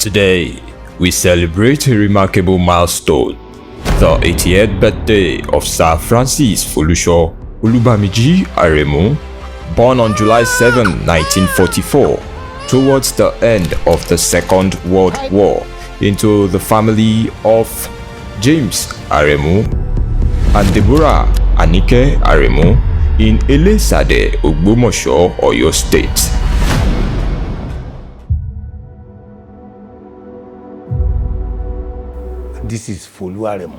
Today, we celebrate a remarkable milestone, the 80th birthday of Sir Francis Folu Aremu, born on July 7, 1944, towards the end of the Second World War, into the family of James Aremu and Deborah Anike Aremu in Elesade, Ogbomosho, Oyo State. This is Folu Aremu,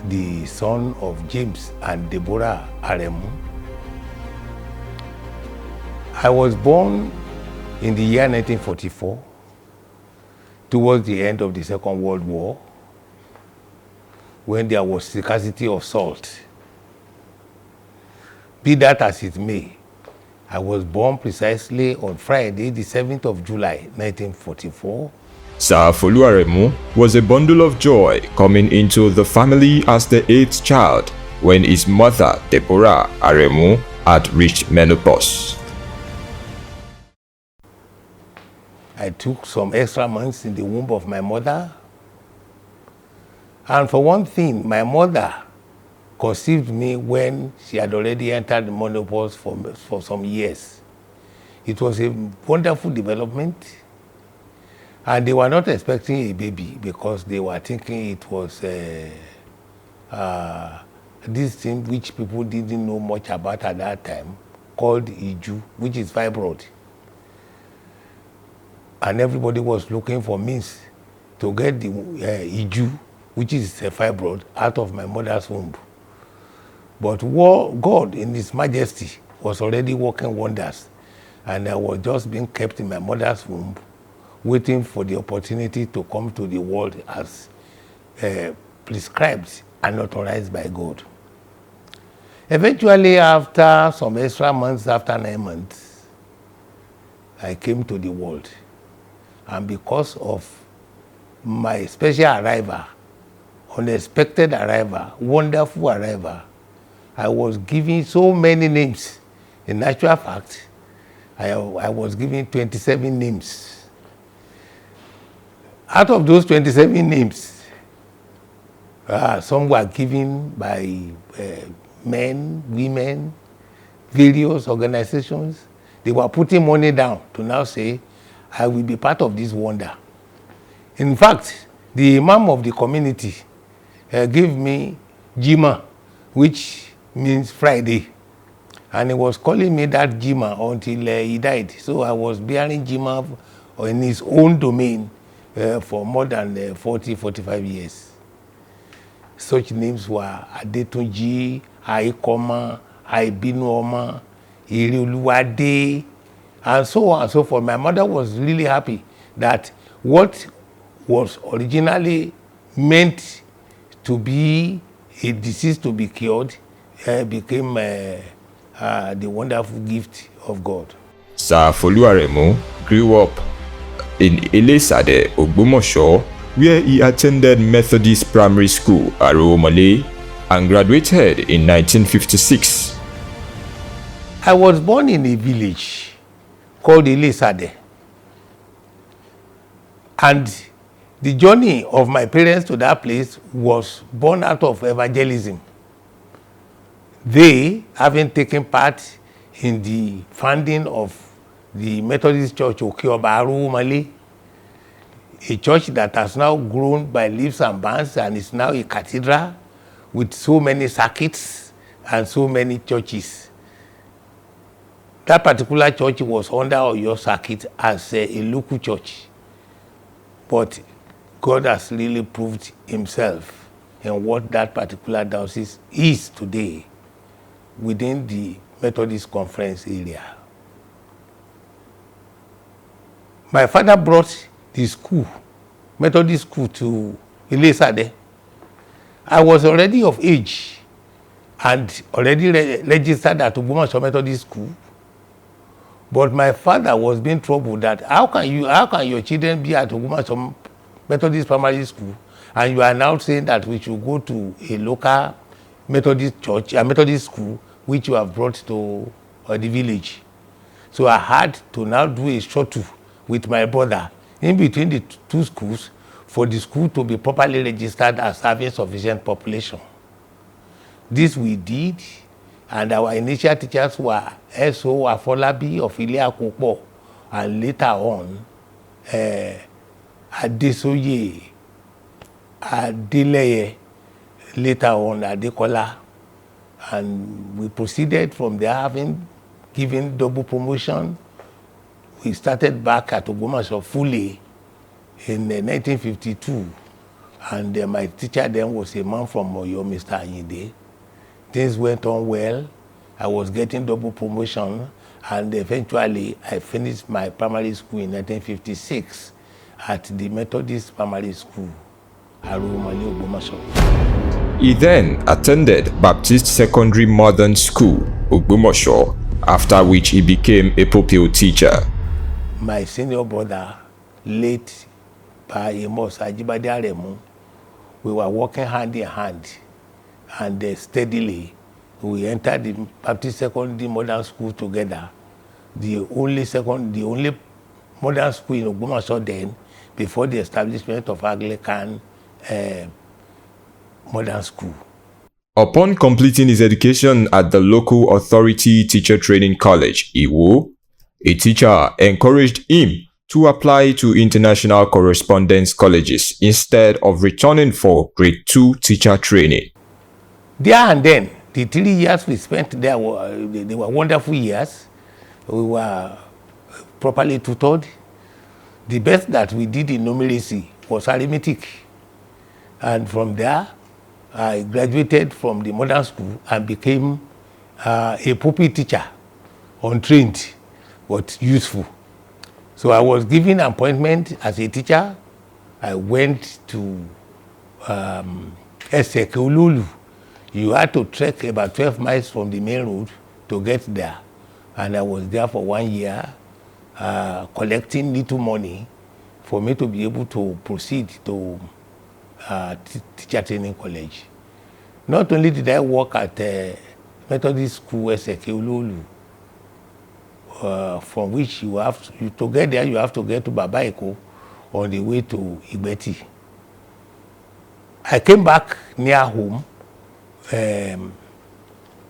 the son of James and Deborah Aremu. I was born in the year 1944, towards the end of the Second World War, when there was scarcity of salt. Be that as it may, I was born precisely on Friday, the 7th of July, 1944. Sir Folu Aremu was a bundle of joy coming into the family as the 8th child when his mother, Deborah Aremu, had reached menopause. I took some extra months in the womb of my mother. And for one thing, my mother conceived me when she had already entered menopause for some years. It was a wonderful development. And they were not expecting a baby because they were thinking it was this thing which people didn't know much about at that time, called Iju, which is fibroid. And everybody was looking for means to get the Iju, which is a fibroid, out of my mother's womb. But God, in His majesty, was already working wonders. And I was just being kept in my mother's womb, waiting for the opportunity to come to the world as prescribed and authorized by God. Eventually, after some extra months, after 9 months, I came to the world. And because of my special arrival, unexpected arrival, wonderful arrival, I was given so many names. In actual fact, I was given 27 names. Out of those 27 names, some were given by men, women, various organizations. They were putting money down to now say, I will be part of this wonder. In fact, the imam of the community gave me Jima, which means Friday. And he was calling me that Jima until he died. So I was bearing Jima in his own domain for more than 45 years. Such names were Adetunji, Aikoma, Aibinuoma, Irioluwade, and so on and so forth. My mother was really happy that what was originally meant to be a disease to be cured became the wonderful gift of God. Sir Folu Aremu grew up in Elesade, Ogbomosho, where he attended Methodist Primary School, Aromole, and graduated in 1956. I was born in a village called Elesade. And the journey of my parents to that place was born out of evangelism. They, having taken part in the founding of the Methodist Church Okioba Aromole, a church that has now grown by leaps and bounds and is now a cathedral with so many circuits and so many churches. That particular church was under Oyo circuit as a local church. But God has really proved Himself in what that particular diocese is today within the Methodist Conference area. My father brought the school, Methodist school, to Elesade. I was already of age and already registered at Ogbomosho Methodist School. But my father was being troubled that how can your children be at Ogbomosho Methodist Primary School and you are now saying that we should go to a local Methodist church, a Methodist school, which you have brought to the village. So I had to now do a shuttle with my brother in between the two schools for the school to be properly registered as having sufficient population. This we did, and our initial teachers were S.O. Afolabi of Ile-Akokpo, and later on Adesoye, Adeleye, later on Adekola, and we proceeded from there, having given double promotion. We started back at Ogbomoso fully in 1952, and my teacher then was a man from Oyo, Mr. Ayinde. Things went on well. I was getting double promotion, and eventually I finished my primary school in 1956 at the Methodist Primary School, Aremu, Ogbomoso. He then attended Baptist Secondary Modern School, Ogbomoso, after which he became a pupil teacher. My senior brother, late Amos Ajibade Aremu, we were working hand in hand, and steadily we entered the Baptist Secondary Modern School together, the only modern school in Ogbomoso then, before the establishment of Anglican modern school. Upon completing his education at the local authority teacher training college, Iwo, a teacher encouraged him to apply to international correspondence colleges instead of returning for grade 2 teacher training. There and then, the 3 years we spent there they were wonderful years. We were properly tutored. The best that we did in numeracy was arithmetic. And from there, I graduated from the modern school and became a pupil teacher, untrained but useful. So I was given an appointment as a teacher. I went to Esekeolulu. You had to trek about 12 miles from the main road to get there. And I was there for 1 year, collecting little money for me to be able to proceed to teacher training college. Not only did I work at Methodist School Esekeolulu, from which to get there you have to get to Babaeko on the way to Igbeti. I came back near home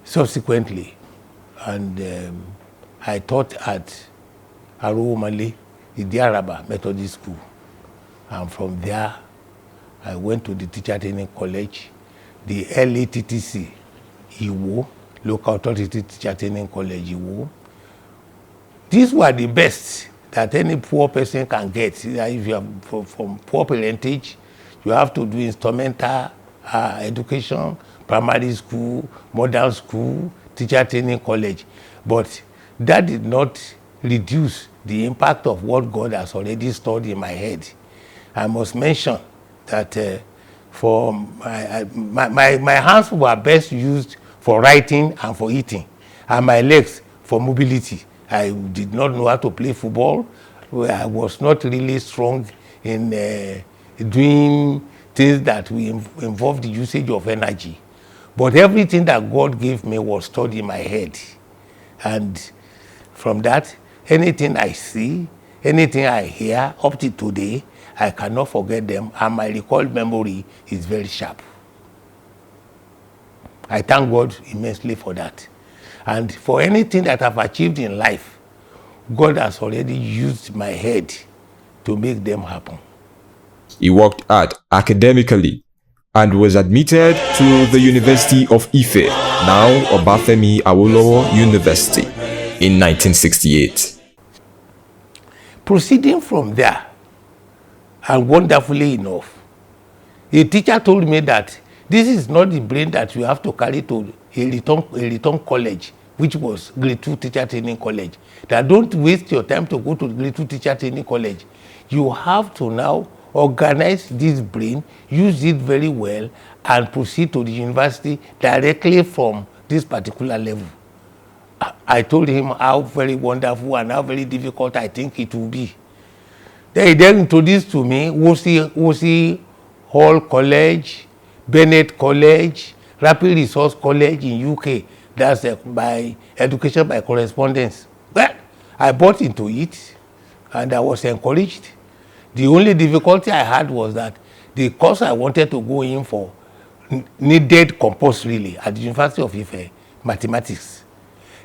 subsequently, and I taught at Arowomale, Idiaraba Methodist School, and from there I went to the teacher training college, the LATTC, Iwo, Local Authority Teacher Training College, Iwo. These were the best that any poor person can get. If you are from poor parentage, you have to do instrumental education, primary school, modern school, teacher training college. But that did not reduce the impact of what God has already stored in my head. I must mention that for my hands were best used for writing and for eating, and my legs for mobility. I did not know how to play football. I was not really strong in doing things that involve the usage of energy. But everything that God gave me was stored in my head. And from that, anything I see, anything I hear up to today, I cannot forget them, and my recall memory is very sharp. I thank God immensely for that. And for anything that I've achieved in life, God has already used my head to make them happen. He worked hard academically and was admitted to the University of Ife, now Obafemi Awolowo University, in 1968. Proceeding from there, and wonderfully enough, a teacher told me that this is not the brain that you have to carry to a return college, which was grade 2 teacher training college. That don't waste your time to go to grade 2 teacher training college. You have to now organize this brain, use it very well, and proceed to the university directly from this particular level. I told him how very wonderful and how very difficult I think it will be. Then he then introduced to me Wosi Hall College, Bennett College, Rapid Resource College in UK. That's by education by correspondence. Well, I bought into it, and I was encouraged. The only difficulty I had was that the course I wanted to go in for needed compulsorily at the University of Ife, mathematics.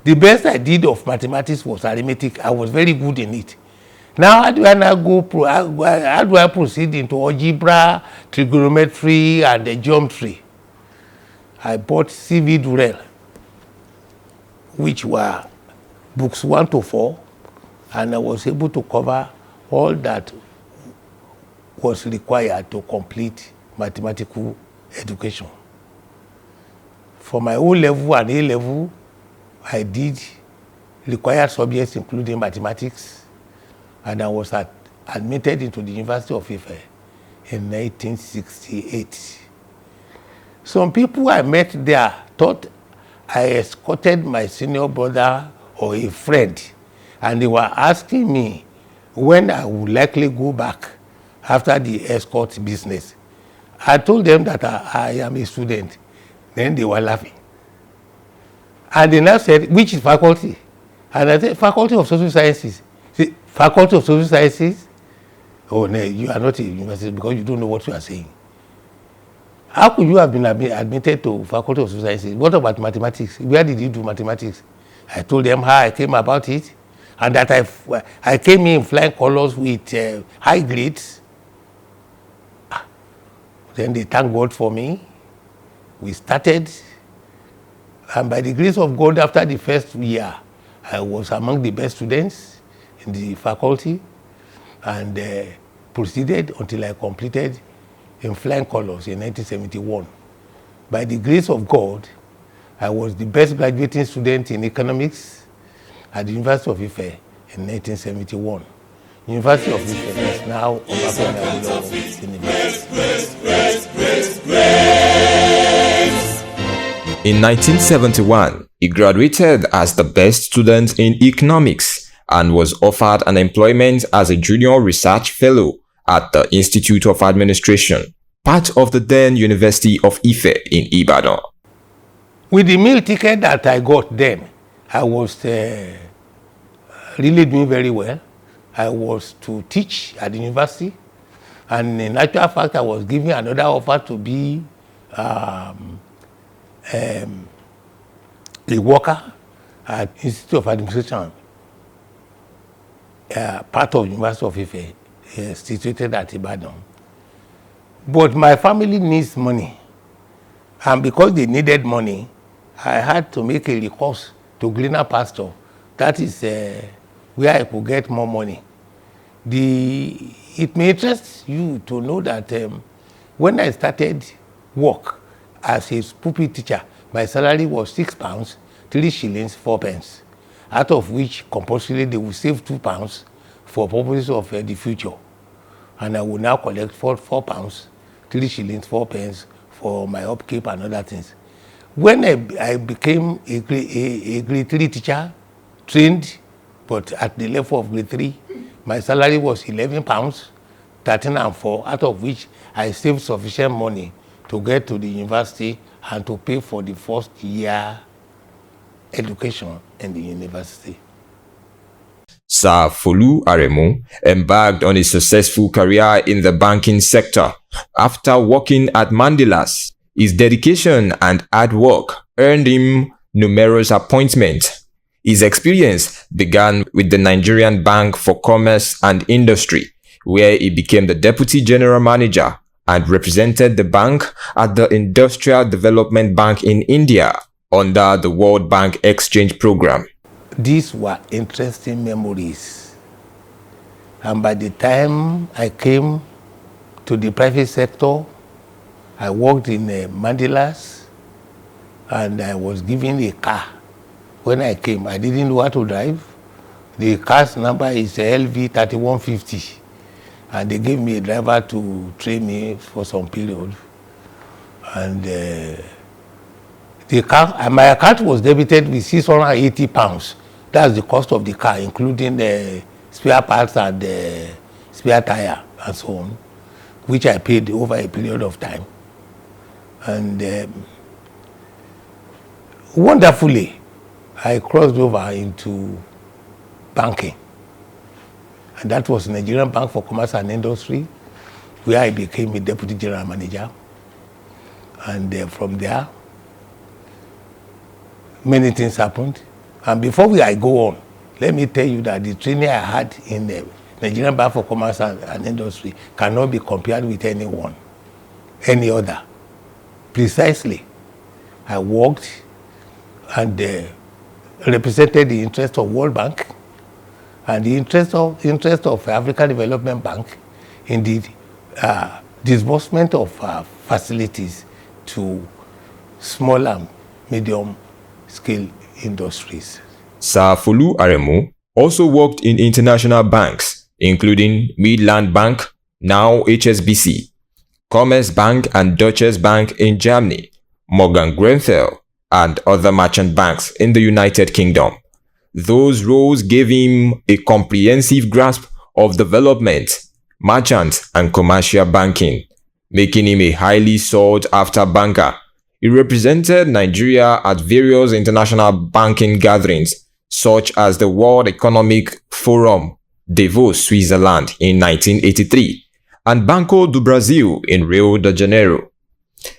The best I did of mathematics was arithmetic. I was very good in it. Now, how do I now how do I proceed into algebra, trigonometry, and geometry? I bought CV Durrell, which were books 1 to 4, and I was able to cover all that was required to complete mathematical education. For my O level and A level, I did required subjects including mathematics, and I was admitted into the University of Ife in 1968. Some people I met there thought I escorted my senior brother or a friend, and they were asking me when I would likely go back after the escort business. I told them that I am a student. Then they were laughing. And they now said, which is faculty? And I said, Faculty of Social Sciences. See, Faculty of Social Sciences? Oh, no, you are not a university because you don't know what you are saying. How could you have been admitted to Faculty of Social Sciences? What about mathematics? Where did you do mathematics? I told them how I came about it, and that I came in flying colors with high grades. Then they thanked God for me. We started, and by the grace of God, after the first year, I was among the best students in the faculty, and proceeded until I completed in flying colors in 1971. By the grace of God, I was the best graduating student in economics at the University of Ife in 1971. University of Ife is now University. In 1971, he graduated as the best student in economics and was offered an employment as a junior research fellow at the Institute of Administration, part of the then University of Ife in Ibadan. With the meal ticket that I got then, I was really doing very well. I was to teach at the university, and in actual fact, I was given another offer to be a worker at Institute of Administration, part of University of Ife, situated at Ibadan. But my family needs money, and because they needed money, I had to make a recourse to greener pasture. That is where I could get more money. It may interest you to know that when I started work as a pupil teacher, my salary was £6, 3 shillings, 4 pence, out of which compulsorily they will save £2 for purposes of the future. And I will now collect £4, 3 shillings, 4 pence for my upkeep and other things. When I became a grade 3 teacher, trained, but at the level of grade 3, my salary was £11, 13 and 4, out of which I saved sufficient money to get to the university and to pay for the first year education in the university. Sir Folu Aremu embarked on a successful career in the banking sector. After working at Mandela's, his dedication and hard work earned him numerous appointments. His experience began with the Nigerian Bank for Commerce and Industry, where he became the Deputy General Manager and represented the bank at the Industrial Development Bank in India under the World Bank Exchange Program. These were interesting memories. And by the time I came to the private sector, I worked in Mandela's, and I was given a car. When I came, I didn't know how to drive. The car's number is LV3150, and they gave me a driver to train me for some period. And the car, my account was debited with £680. That's the cost of the car, including the spare parts and the spare tire and so on, which I paid over a period of time. And wonderfully, I crossed over into banking. And that was Nigerian Bank for Commerce and Industry, where I became a deputy general manager. And from there, many things happened. And before I go on, let me tell you that the training I had in the Nigerian Bank for Commerce and Industry cannot be compared with anyone, any other. Precisely, I worked and represented the interest of World Bank and the interest of African Development Bank in the disbursement of facilities to small and medium scale industries. Sir Folu Aremu also worked in international banks, including Midland Bank, now HSBC, Commerce Bank and Deutsche Bank in Germany, Morgan Grenfell, and other merchant banks in the United Kingdom. Those roles gave him a comprehensive grasp of development, merchant and commercial banking, making him a highly sought-after banker. He represented Nigeria at various international banking gatherings, such as the World Economic Forum, Davos, Switzerland in 1983, and Banco do Brasil in Rio de Janeiro.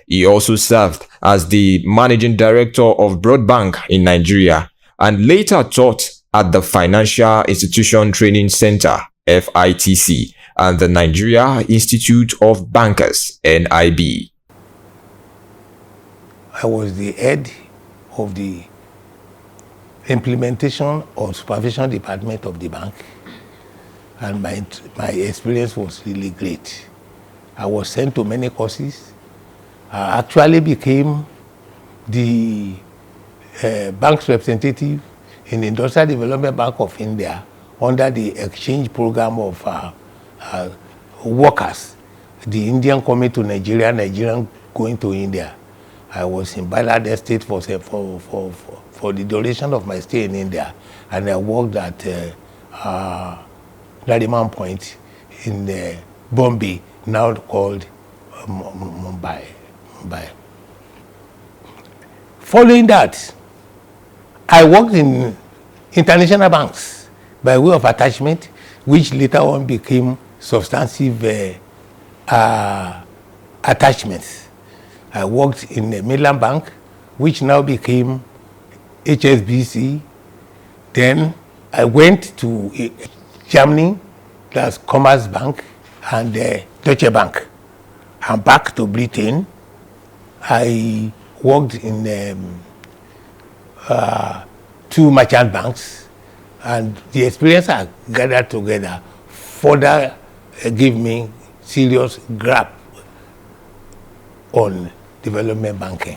He also served as the managing director of Broadbank in Nigeria and later taught at the Financial Institution Training Center, FITC, and the Nigeria Institute of Bankers, NIB. I was the head of the implementation or supervision department of the bank, and my experience was really great. I was sent to many courses. I actually became the bank's representative in the Industrial Development Bank of India under the exchange program of workers, the Indian coming to Nigeria, Nigerian going to India. I was in Bangladesh State for the duration of my stay in India, and I worked at Nariman Point in Bombay, now called Mumbai. Following that, I worked in international banks by way of attachment, which later on became substantive attachments. I worked in the Midland Bank, which now became HSBC. Then I went to Germany, that's Commerce Bank and Deutsche Bank. And back to Britain, I worked in two merchant banks, and the experience I gathered together further gave me serious grasp on development banking,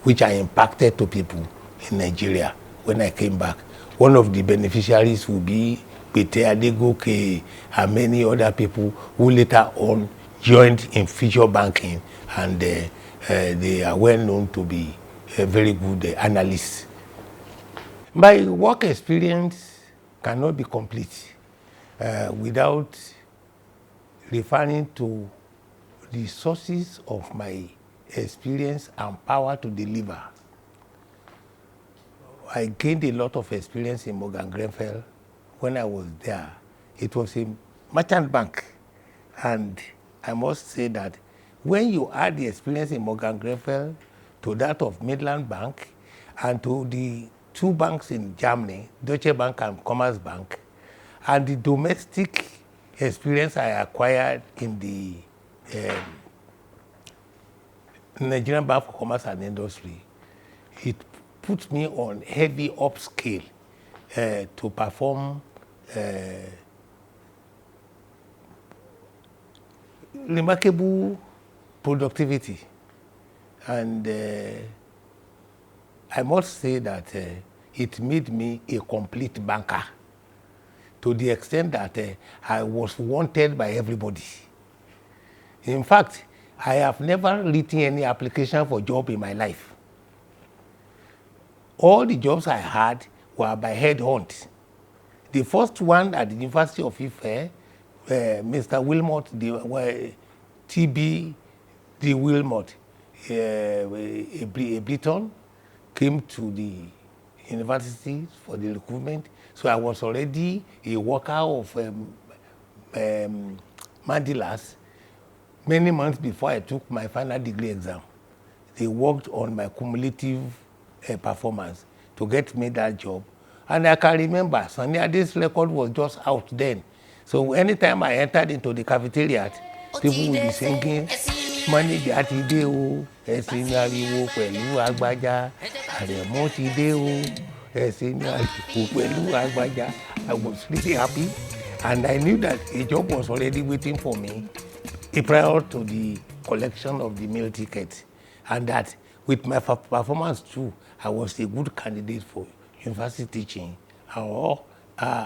which I impacted to people in Nigeria when I came back. One of the beneficiaries will be Pete Adegoke and many other people who later on joined in future banking, and they are well known to be very good analysts. My work experience cannot be complete without referring to the sources of my experience and power to deliver. I gained a lot of experience in Morgan Grenfell when I was there. It was a merchant bank, and I must say that when you add the experience in Morgan Grenfell to that of Midland Bank and to the two banks in Germany, Deutsche Bank and Commerce Bank, and the domestic experience I acquired in the Nigerian Bank for Commerce and Industry, it put me on heavy upscale to perform remarkable productivity. And I must say that it made me a complete banker to the extent that I was wanted by everybody. In fact, I have never written any application for job in my life. All the jobs I had were by headhunt. The first one at the University of Ife, Mr. Wilmot, TB D. Wilmot, a Briton, came to the university for the recruitment. So I was already a worker of mandilas many months before I took my final degree exam. They worked on my cumulative performance to get me that job. And I can remember, Sunny Ade's record was just out then. So anytime I entered into the cafeteria, people would be singing, manager ti dé o, ẹ̀sìn mi ariwo pẹ̀lú agbájá, Aremu ti dé o, ẹ̀sìn mi ariwo pẹ̀lú agbájá. I was really happy, and I knew that a job was already waiting for me prior to the collection of the meal ticket, and that with my performance too, I was a good candidate for university teaching or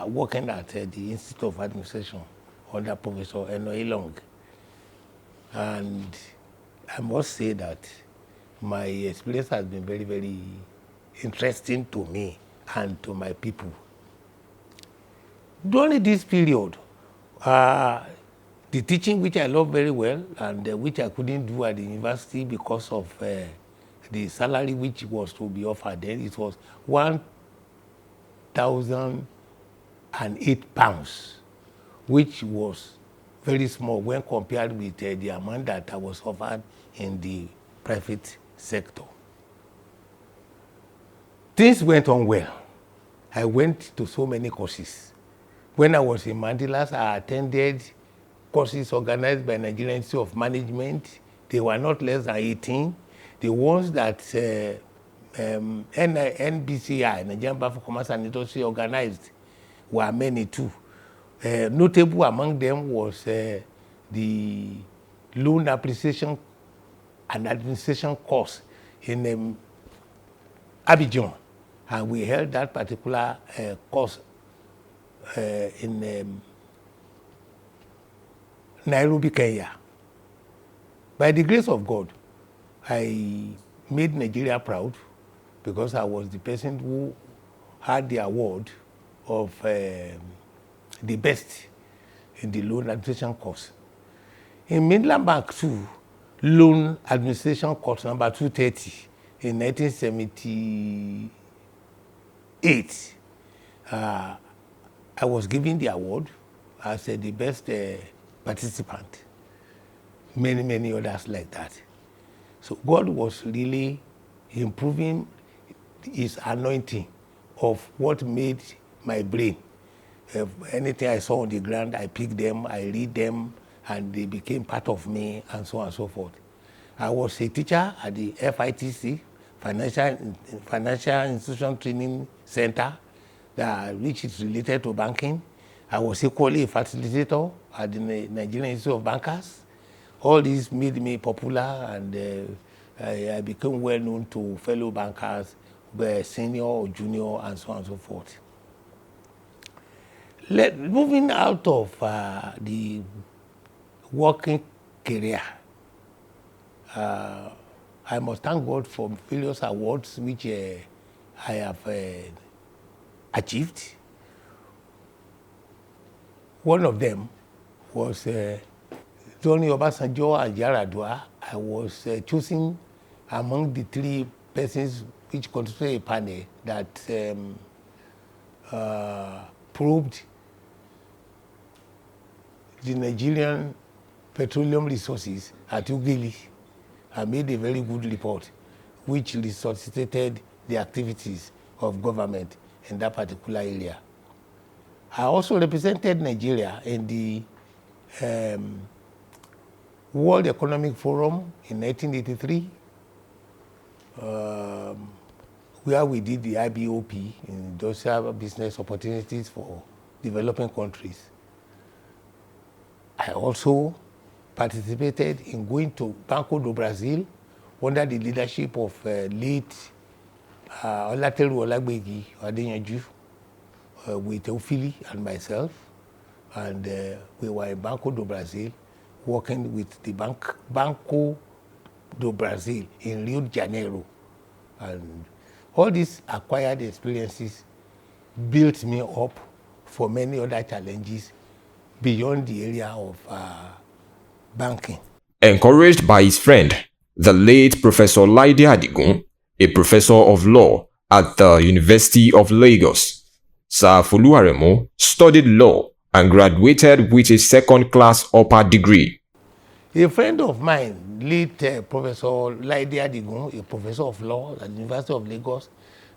working at the Institute of Administration under Professor Enoilong. And I must say that my experience has been very, very interesting to me and to my people. During this period, the teaching which I love very well and which I couldn't do at the university because of the salary which was to be offered then, it was £1,008, which was very small when compared with the amount that I was offered in the private sector. Things went on well. I went to so many courses. When I was in Mandilas, I attended courses organized by Nigerian Institute of Management. They were not less than 18. The ones that NBCI, Nigerian Bank for Commerce and Industry, organized were many too. Notable among them was the loan appreciation and administration course in Abidjan, and we held that particular course in Nairobi, Kenya. By the grace of God, I made Nigeria proud because I was the person who had the award of the best in the loan administration course. In Midland Bank 2, loan administration course number 230 in 1978, I was given the award as the best participant. Many, many others like that. So God was really improving his anointing of what made my brain. Anything I saw on the ground, I picked them, I read them, and they became part of me, and so on and so forth. I was a teacher at the FITC, Financial Institution Training Center, which is related to banking. I was equally a facilitator at the Nigerian Institute of Bankers. All this made me popular, and I became well known to fellow bankers, senior or junior, and so on and so forth. Moving out of the working career, I must thank God for various awards which I have achieved. One of them was during Obasanjo and Yaradua. I was chosen among the 3 persons which constituted a panel that probed the Nigerian petroleum resources at Ugili. I made a very good report which resuscitated the activities of government in that particular area. I also represented Nigeria in the World Economic Forum in 1983, where we did the IBOP, Industrial Business Opportunities for Developing Countries. I also participated in going to Banco do Brasil under the leadership of late Olateru Olagbegi Adeyanju, with Teofili and myself, and we were in Banco do Brasil working with the Banco do Brasil in Rio de Janeiro. And all these acquired experiences built me up for many other challenges beyond the area of banking. Encouraged by his friend, the late Professor Laide Adigun, a professor of law at the University of Lagos, Sir Folu Aremu studied law and graduated with a second-class upper degree. A friend of mine, late Professor Laide Adigun, a professor of law at the University of Lagos,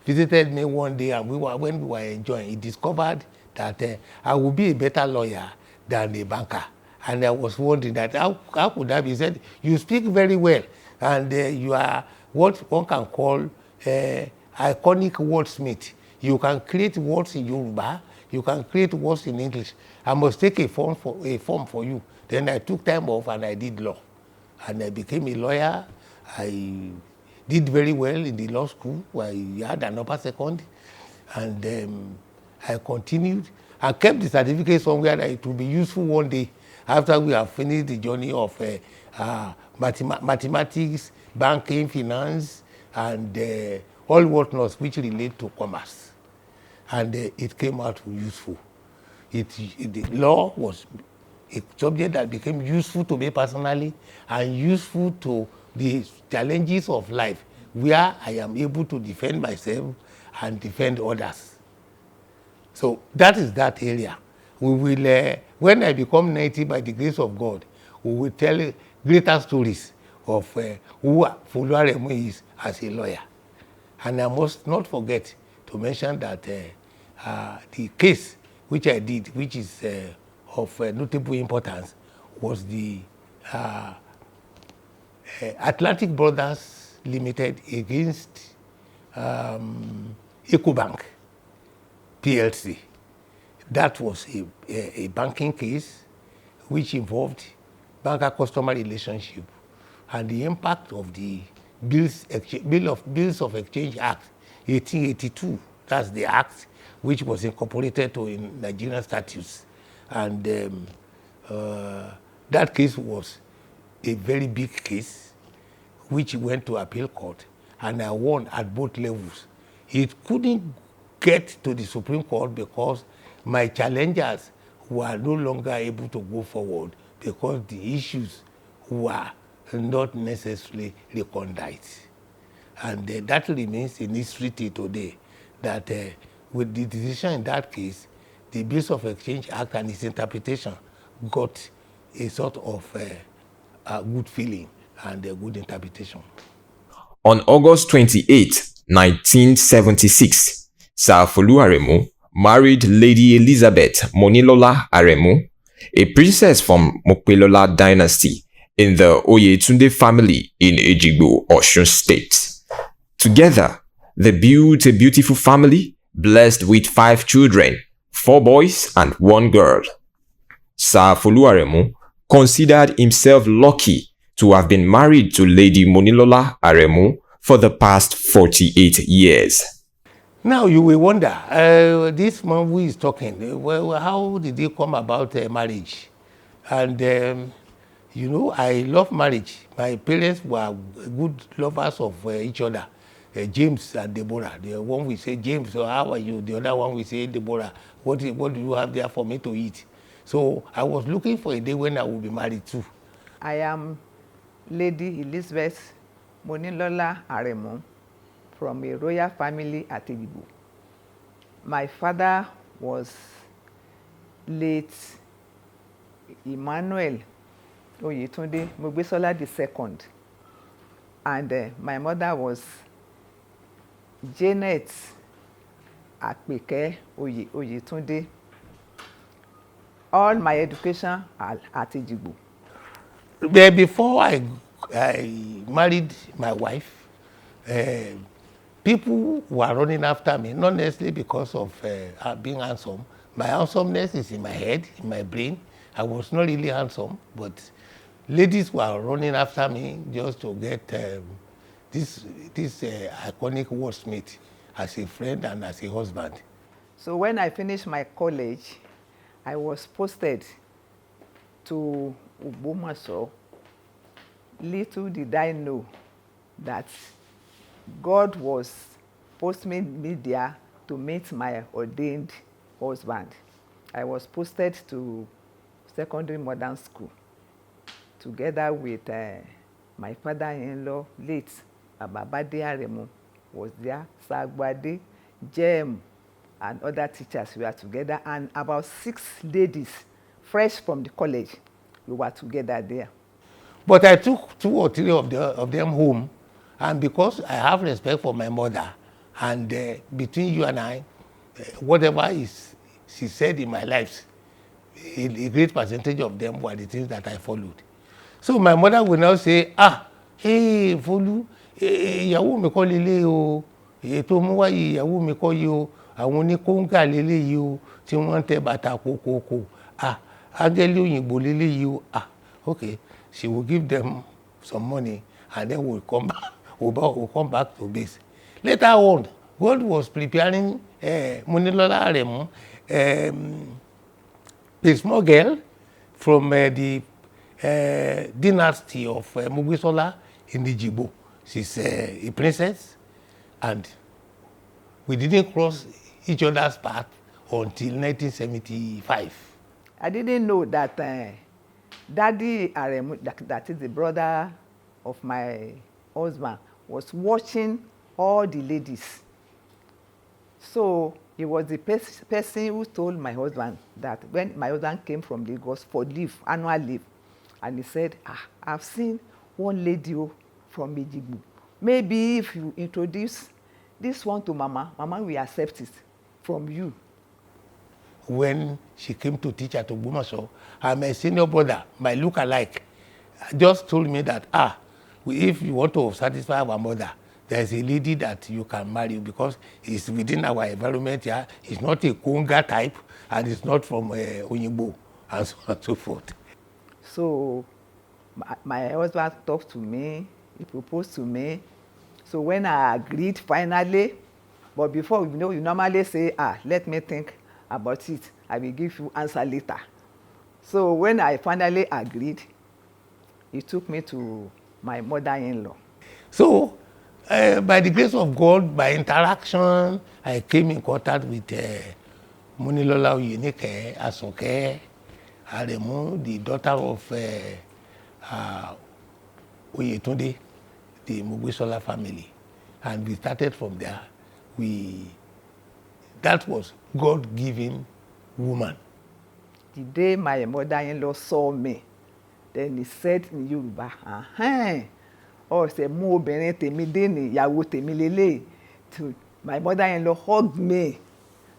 visited me one day, and when we were enjoying, he discovered that I would be a better lawyer than a banker. And I was wondering that how could that be? He said, you speak very well, and you are what one can call iconic wordsmith. You can create words in Yoruba, you can create words in English. I must take a form for you. Then I took time off and I did law. And I became a lawyer. I did very well in the law school. I had an upper second. And I continued and kept the certificate somewhere that it will be useful one day after we have finished the journey of mathematics, banking, finance, and all whatnot which relate to commerce. And it came out useful. The law was a subject that became useful to me personally and useful to the challenges of life, where I am able to defend myself and defend others. So that is that area. We will, when I become 90 by the grace of God, we will tell greater stories of who Folu Aremu is as a lawyer. And I must not forget to mention that the case which I did, which is of notable importance, was the Atlantic Brothers Limited against Ecobank PLC. That was a banking case which involved banker-customer relationship and the impact of the Bills of Exchange Act 1882. That's the act which was incorporated to in Nigerian statutes. And that case was a very big case which went to appeal court, and I won at both levels. It couldn't get to the Supreme Court because my challengers were no longer able to go forward because the issues were not necessarily recondite. And that remains in history till today, that with the decision in that case, the Bills of Exchange Act and its interpretation got a sort of a good feeling and a good interpretation. On August 28, 1976, Sir Folu Aremu married Lady Elizabeth Monilola Aremu, a princess from Mopelola dynasty in the Oyetunde family in Ejigbo, Osun State. Together, they built a beautiful family blessed with 5 children, 4 boys and 1 girl. Sir Folu Aremu considered himself lucky to have been married to Lady Monilola Aremu for the past 48 years. Now you will wonder, this man who is talking, well, how did he come about marriage? And you know, I love marriage. My parents were good lovers of each other. James and Deborah. The one we say, James, so how are you? The other one we say, Deborah, what do you have there for me to eat? So I was looking for a day when I would be married too. I am Lady Elizabeth Monilola Aremu from a royal family at Ejigbo. My father was late Emmanuel Oyetunde Mogbesola II, and my mother was Janet Apeke Oyetunde. All my education at Ejigbo. Before I married my wife, people were running after me, not necessarily because of being handsome. My handsomeness is in my head, in my brain. I was not really handsome, but ladies were running after me just to get this iconic wordsmith as a friend and as a husband. So when I finished my college, I was posted to Ogbomoso. Little did I know that God was posting me there to meet my ordained husband. I was posted to secondary modern school together with my father-in-law, late Babade Aremu, was there. Sagbade, Jem, and other teachers were together, and about 6 ladies, fresh from the college, we were together there. But I took 2 or 3 of them home, and because I have respect for my mother, and between you and I, whatever she said in my life, a great percentage of them were the things that I followed. So my mother will now say, hey, Folu, ìyàwó mi kọ́ lélẹ̀ o, èyí tó mú wáyé ìyàwó mi kọ́ yìí o, àwọn oníkóńgà lélẹ̀ yìí o, tí wọ́n tẹ bàtà kòkòkò, áńgẹ́lì òyìnbó lélẹ̀ yìí o, okay, she will give them some money and then we'll come back, we'll come back to base. Later on, God was preparing Munilola Aremu, a small girl from the dynasty of Mugbisola in Ijibo. She's a princess, and we didn't cross each other's path until 1975. I didn't know that Daddy Aremu, that is the brother of my husband, was watching all the ladies. So he was the person who told my husband that when my husband came from Lagos for leave, annual leave, and he said, I've seen one lady from Ejigbo. Maybe if you introduce this one to Mama, Mama will accept it from you. When she came to teach at Ogbomoso, and my senior brother, my look-alike, just told me that, if you want to satisfy our mother, there's a lady that you can marry because it's within our environment here. It's not a Konga type, and it's not from Oyinbo, and so on and so forth. So my husband talked to me, he proposed to me. So when I agreed finally, but before, you normally say, let me think about it. I will give you answer later. So when I finally agreed, he took me to my mother-in-law. So by the grace of God, by interaction, I came in contact with Munilola Oyinike Asunke Aremu, the daughter of Oyetunde, the Mugbisola family. And we started from there. That was God-given woman. The day my mother-in-law saw me, then he said in Yoruba, ṣe mú obìnrin tèmi dé ní ìyàwó tèmi lélẹ̀. My mother-in-law hugged me,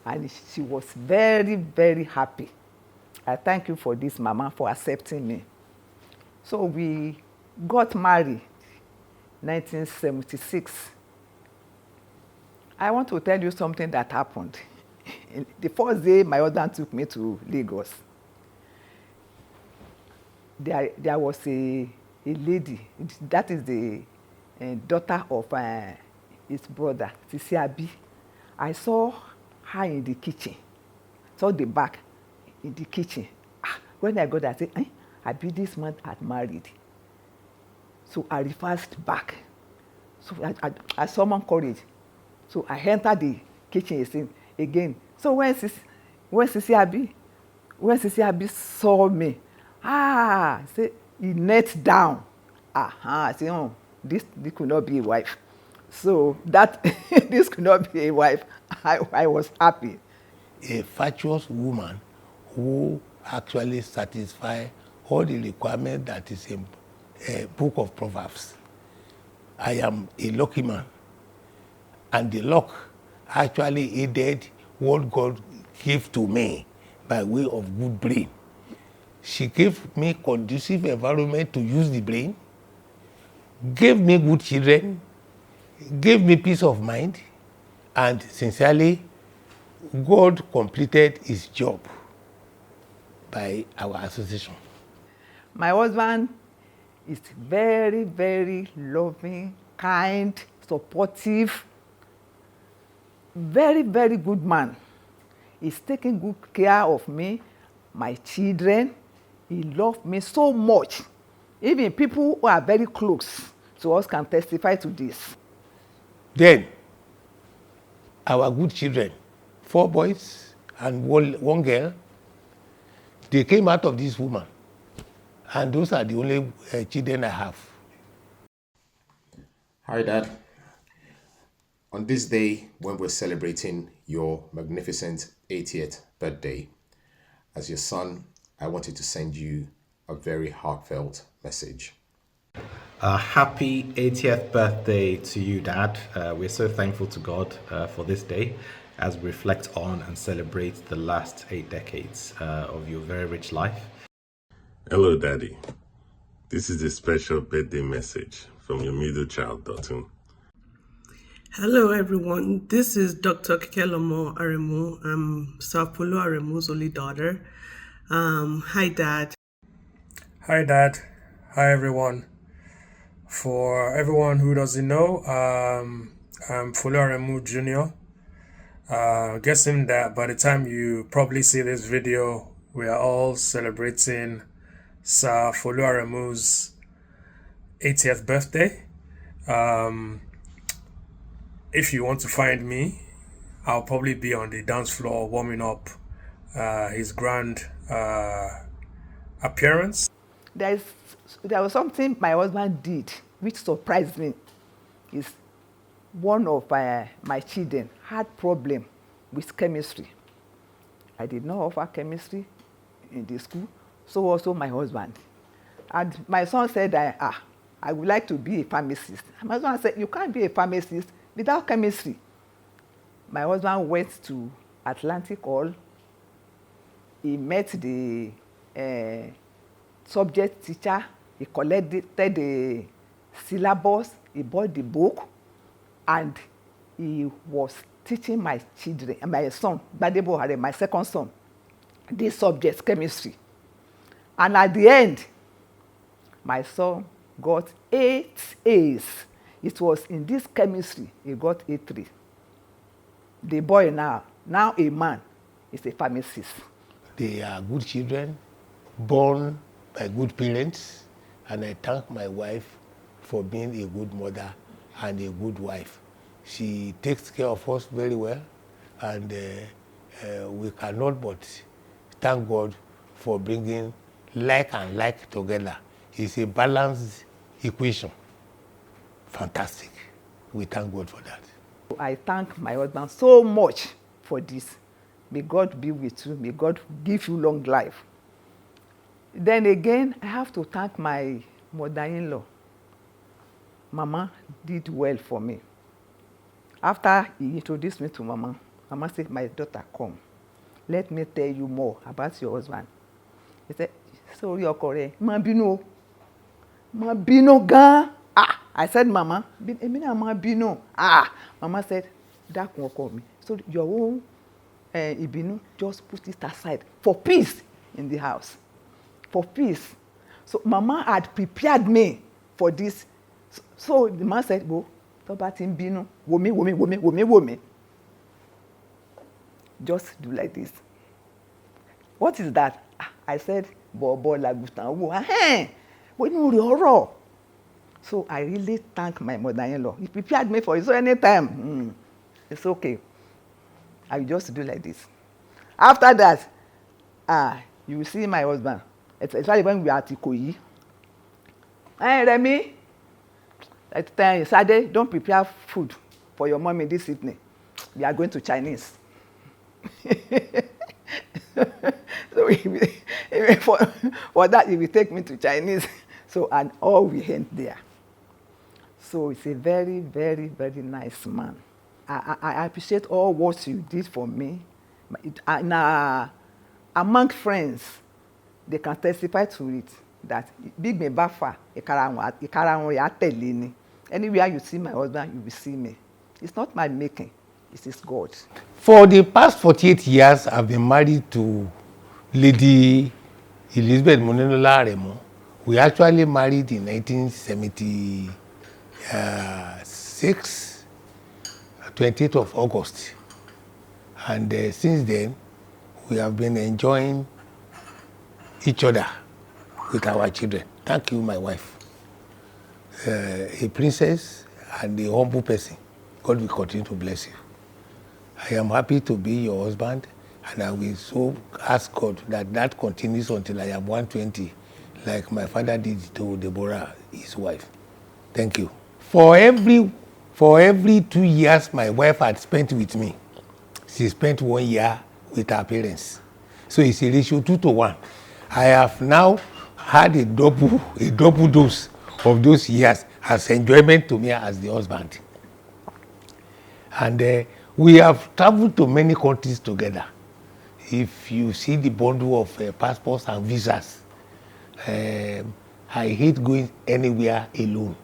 and she was very, very happy. I thank you for this, Mama, for accepting me. So we got married 1976. I want to tell you something that happened. The first day my husband took me to Lagos, there was a lady, that is the daughter of his brother, Sisi Abi. I saw her in the kitchen, saw the back in the kitchen. When I got there, I said, Abi, this man had married. So I reversed back. So I summoned courage. So I entered the kitchen again. So when Sisi Abi saw me, say he knelt down. I said, this could not be a wife. So that this could not be a wife. I was happy. A virtuous woman who actually satisfies all the requirements that is in a book of Proverbs. I am a lucky man. And the luck actually aided what God gave to me by way of good brain. She gave me conducive environment to use the brain, gave me good children, gave me peace of mind, and sincerely, God completed his job by our association. My husband is very, very loving, kind, supportive, very, very good man. He's taking good care of me, my children. He loved me so much. Even people who are very close to us can testify to this. Then, our good children, 4 boys and one girl, they came out of this woman. And those are the only children I have. Hi, Dad. On this day, when we're celebrating your magnificent 80th birthday, as your son, I wanted to send you a very heartfelt message. Happy 80th birthday to you, Dad. We're so thankful to God for this day as we reflect on and celebrate the last 8 decades of your very rich life. Hello, Daddy. This is a special birthday message from your middle child, Dotun. Hello, everyone. This is Dr. Folu Aremu. I'm Sir Folu Aremu's only daughter. Hi, Dad. Hi, Dad. Hi, everyone. For everyone who doesn't know, I'm Folu Aremu Jr. Guessing that by the time you probably see this video, we are all celebrating Sir Folu Aremu's 80th birthday. If you want to find me, I'll probably be on the dance floor warming up his grand appearance. There was something my husband did which surprised me. Is one of my children had problem with chemistry. I did not offer chemistry in the school, so also my husband. And my son said, I would like to be a pharmacist. My husband said, you can't be a pharmacist without chemistry. My husband went to Atlantic Hall. He met the subject teacher. He collected the syllabus. He bought the book, and he was teaching my children, my son, Badebo Hare, my second son, this subject, chemistry. And at the end, my son got 8 A's. It was in this chemistry he got A3. The boy now a man, is a pharmacist. They are good children, born by good parents, and I thank my wife for being a good mother and a good wife. She takes care of us very well, and we cannot but thank God for bringing like and like together. It's a balanced equation. Fantastic. We thank God for that. I thank my husband so much for this. May God be with you. May God give you long life. Then again, I have to thank my mother-in-law. Mama did well for me. After he introduced me to Mama, Mama said, my daughter, come. Let me tell you more about your husband. He said, sorry, Okore, ma bino gan. I said, Mama, ma bino. Mama said, dákun ọkọ mi. So your own ibinu, just put it aside for peace in the house. For peace. So Mama had prepared me for this. So the man said, go, tó bá ti ń bínú, wò mí. Just do like this. What is that? I said, bọ̀bọ̀ làgùtàn wò. Wọ́n ní orí ọ̀rọ̀. So I really thank my mother-in-law. He prepared me for it. So anytime, it's okay. I will just do like this. After that, you will see my husband. Especially when we are at Ikoyi. Hey, Remy, at the time, Saturday, don't prepare food for your mommy this evening. We are going to Chinese. So for that, he will take me to Chinese. So, and all we end there. So it's a very, very, very nice man. I appreciate all what you did for me. And among friends, they can testify to it that big me bafa, anywhere you see my husband, you will see me. It's not my making, it is God. For the past 48 years, I've been married to Lady Elizabeth Monenola Aremu. We actually married in 1976, 28th of August. And since then, we have been enjoying each other with our children. Thank you, my wife. A princess and a humble person. God will continue to bless you. I am happy to be your husband, and I will so ask God that continues until I am 120, like my father did to Deborah, his wife. Thank you. For every For every 2 years my wife had spent with me, she spent 1 year with her parents. So it's a ratio 2-to-1. I have now had a double dose of those years as enjoyment to me as the husband. And we have traveled to many countries together. If you see the bundle of passports and visas, I hate going anywhere alone.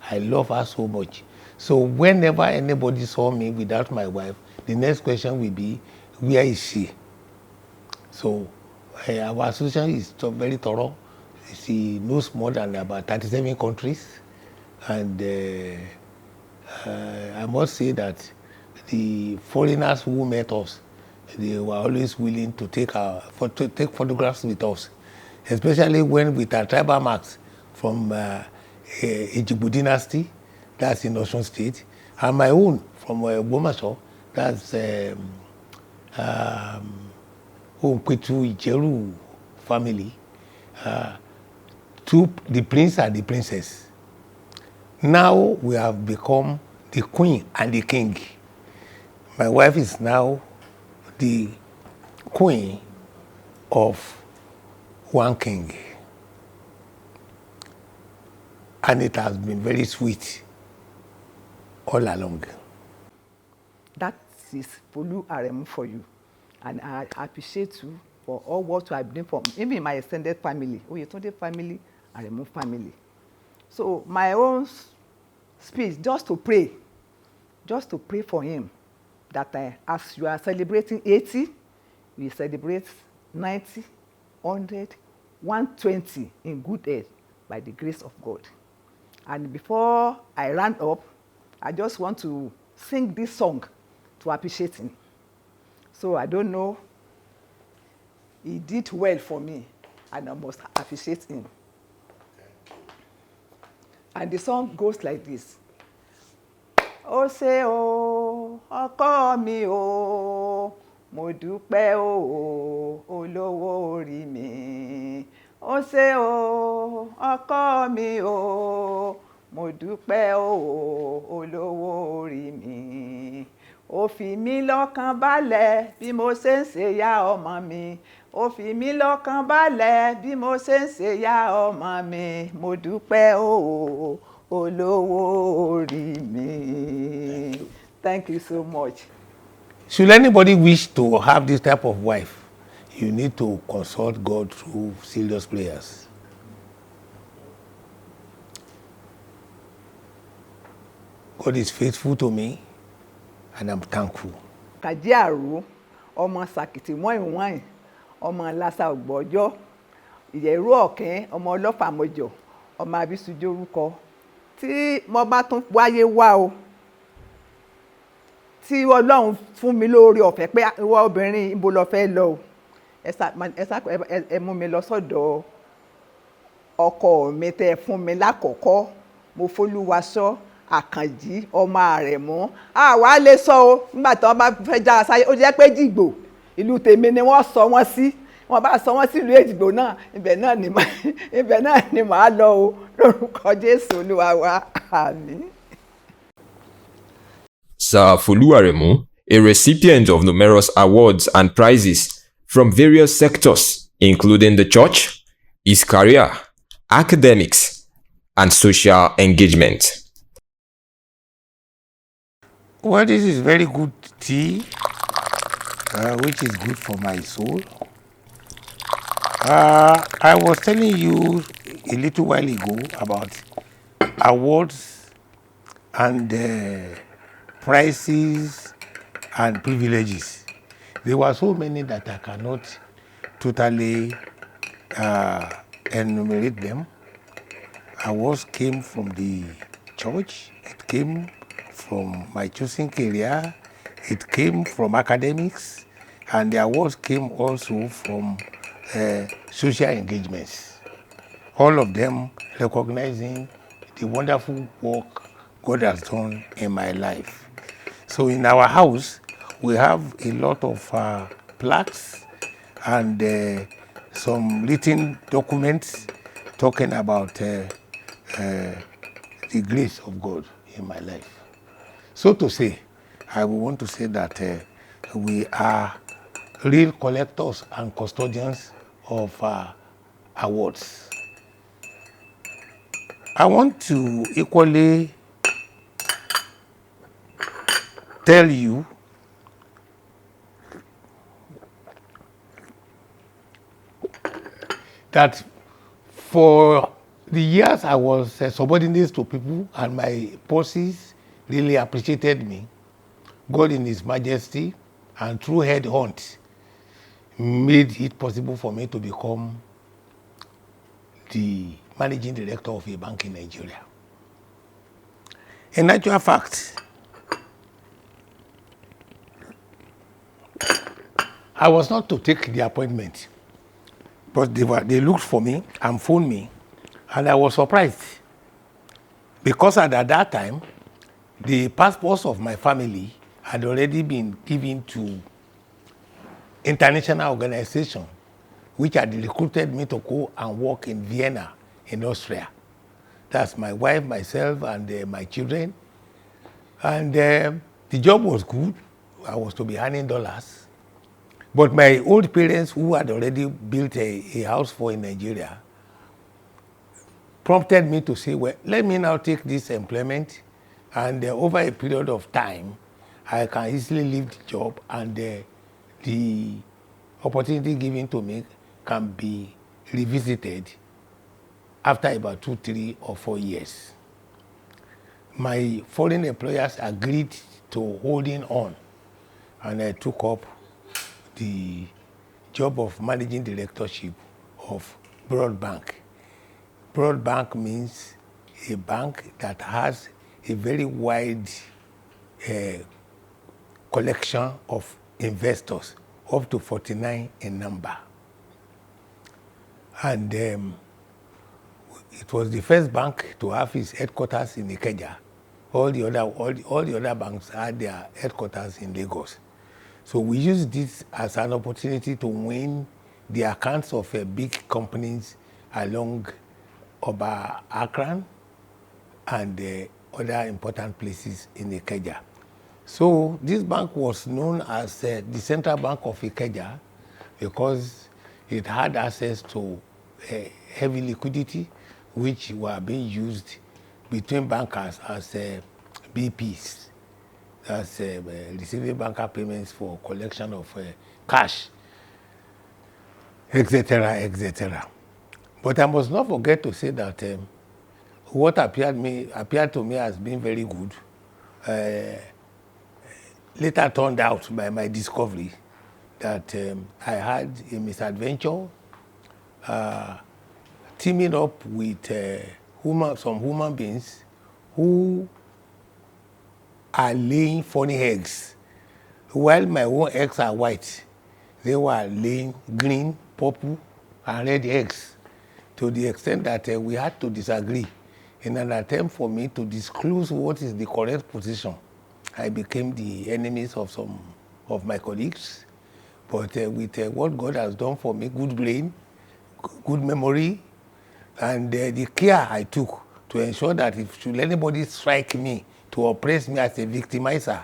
I love her so much. So whenever anybody saw me without my wife, the next question will be, where is she? So our association is very thorough. She knows more than about 37 countries. And I must say that the foreigners who met us, they were always willing to take photographs with us, especially when with our tribal marks from Ejigbo dynasty, that's in Osun State, and my own from Ogbomoso, that's Onkwetu Ijeru family, to the prince and the princess. Now we have become the queen and the king. My wife is now the queen of one king. And it has been very sweet all along. That is Folu Aremu for you. And I appreciate you for all what you have done for me, even my extended family, Oyetunde family, Aremu family. So my own speech, just to pray for him, that as you are celebrating 80, we celebrate 90, 100, 120 in good health by the grace of God. And before I round up, I just want to sing this song to appreciate him. So I don't know, he did well for me, and I must appreciate him. And the song goes like this. Ó ṣé o, ọkọ mi o, mo dúpẹ́ o, olówó orí mi. Ó ṣé o, ọkọ mi o, mo dúpẹ́ o, olówó orí mi. Ó fi mí lọ́kàn balẹ̀ bí mo ṣe ń ṣe ya ọmọ mi. Ó fi mí lọ́kàn balẹ̀ bí mo ṣe ń ṣe ya ọmọ mi. Mo dúpẹ́ o, olówó orí mi. Thank you so much. Should anybody wish to have this type of wife, you need to consult God through serious prayers. God is faithful to me, and I'm thankful. Kàjíàrú, ọmọ Sàkìtì wọ́n ọmọ Lásà Ògbọ́jọ́, Ìyẹ̀rú Ọ̀kín, ọmọ Ọlọ́fà Mọ́jọ̀, ọmọ Abísújó orúkọ. Tí mo bá tún wáyé wá o, tí Ọlọ́run fún mi lórí ọ̀fẹ́ pé ìwọ obìnrin ibo lọ fẹ́ lọ o, ẹ mú mi lọ sọ́dọ̀ ọkọ mi tẹ́ fún mi lákọ̀ọ́kọ́, mo f'Olúwaṣọ́ Àkànjí ọmọ Àrẹ̀mú. Àwa lè sọ o, nígbà tí wọ́n bá fẹ́ já sáyé, ó jẹ́ pé Jìgbò ìlú tèmi ni wọ́n sọ wọ́n sí. Wọ́n bá sọ wọ́n sí ìlú Èjìgbò náà, ibẹ̀ náà ni màá lọ o, lórúkọ Jésù Olúwa wa, àmín. Sir Folu Aremu, a recipient of numerous awards and prizes from various sectors, including the church, his career, academics, and social engagement. Well, this is very good tea, which is good for my soul. I was telling you a little while ago about awards and prizes and privileges. There were so many that I cannot totally enumerate them. Awards came from the church, it came from my chosen career, it came from academics, and the awards came also from social engagements. All of them recognizing the wonderful work God has done in my life. So in our house, we have a lot of plaques and some written documents talking about the grace of God in my life. So to say, I would want to say that we are real collectors and custodians of awards. I want to equally tell you that for the years I was subordinate to people and my bosses really appreciated me, God in His majesty and through headhunt made it possible for me to become the managing director of a bank in Nigeria. In actual fact, I was not to take the appointment, but they looked for me and phoned me, and I was surprised because at that time, the passports of my family had already been given to international organizations which had recruited me to go and work in Vienna in Austria. That's my wife, myself, and my children. And the job was good. I was to be earning dollars. But my old parents, who had already built a house for in Nigeria, prompted me to say, well, let me now take this employment, and over a period of time, I can easily leave the job, and the opportunity given to me can be revisited after about 2, 3, or 4 years. My foreign employers agreed to holding on, and I took up the job of managing directorship of Broad Bank. Broad Bank means a bank that has a very wide collection of investors, up to 49 in number. And it was the first bank to have its headquarters in Ikeja. All the other banks had their headquarters in Lagos. So we used this as an opportunity to win the accounts of big companies along Oba Akran and other important places in Ikeja. So this bank was known as the Central Bank of Ikeja because it had access to heavy liquidity, which were being used between bankers as BPs. That's receiving banker payments for collection of cash, etc., etc. But I must not forget to say that what appeared to me as being very good later turned out by my discovery that I had a misadventure teaming up with some human beings who are laying funny eggs. While my own eggs are white, they were laying green, purple, and red eggs, to the extent that we had to disagree in an attempt for me to disclose what is the correct position. I became the enemies of some of my colleagues, but with what God has done for me, good brain, good memory, and the care I took to ensure that if should anybody strike me to oppress me as a victimizer,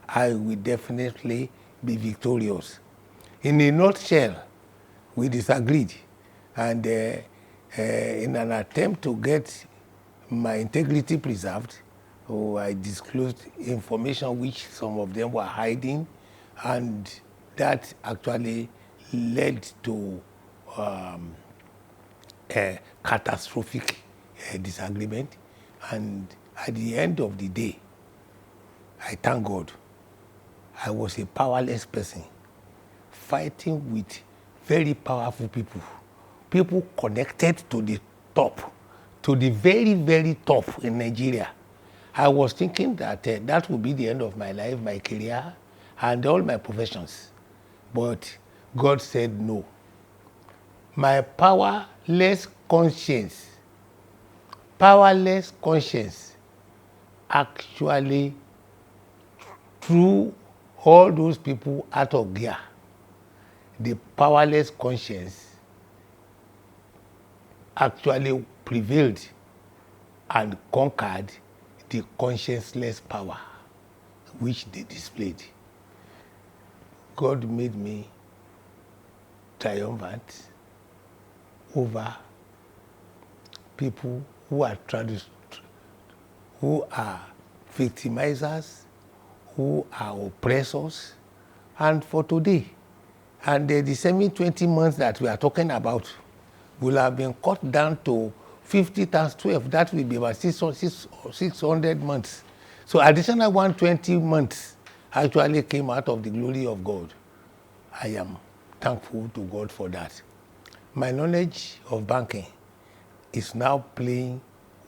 I will definitely be victorious. In a nutshell, we disagreed, and in an attempt to get my integrity preserved, I disclosed information which some of them were hiding, and that actually led to a catastrophic disagreement. And at the end of the day, I thank God, I was a powerless person fighting with very powerful people connected to the top, to the very, very top in Nigeria. I was thinking that that would be the end of my life, my career, and all my professions. But God said no. My powerless conscience actually threw all those people out of gear. The powerless conscience actually prevailed and conquered the conscienceless power which they displayed. God made me triumphant over people who are victimizers, who are oppressors, and for today. And the same 20 months that we are talking about will have been cut down to 50 times 12. That will be about 600 months. So additional 120 months actually came out of the glory of God. I am thankful to God for that. My knowledge of banking is now playing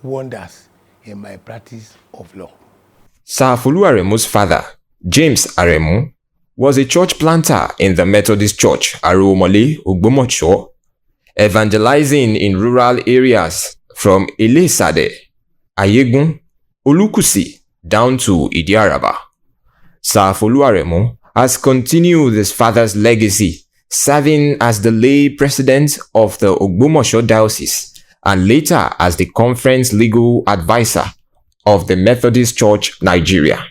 wonders in my practice of law. Sir Folu Aremu's father, James Aremu, was a church planter in the Methodist Church, Aromole, Ogbomoso, evangelizing in rural areas from Ilesade, Ayegun, Olukusi, down to Idiaraba. Sir Folu Aremu has continued his father's legacy, serving as the lay president of the Ogbomoso Diocese and later as the conference legal advisor of the Methodist Church, Nigeria.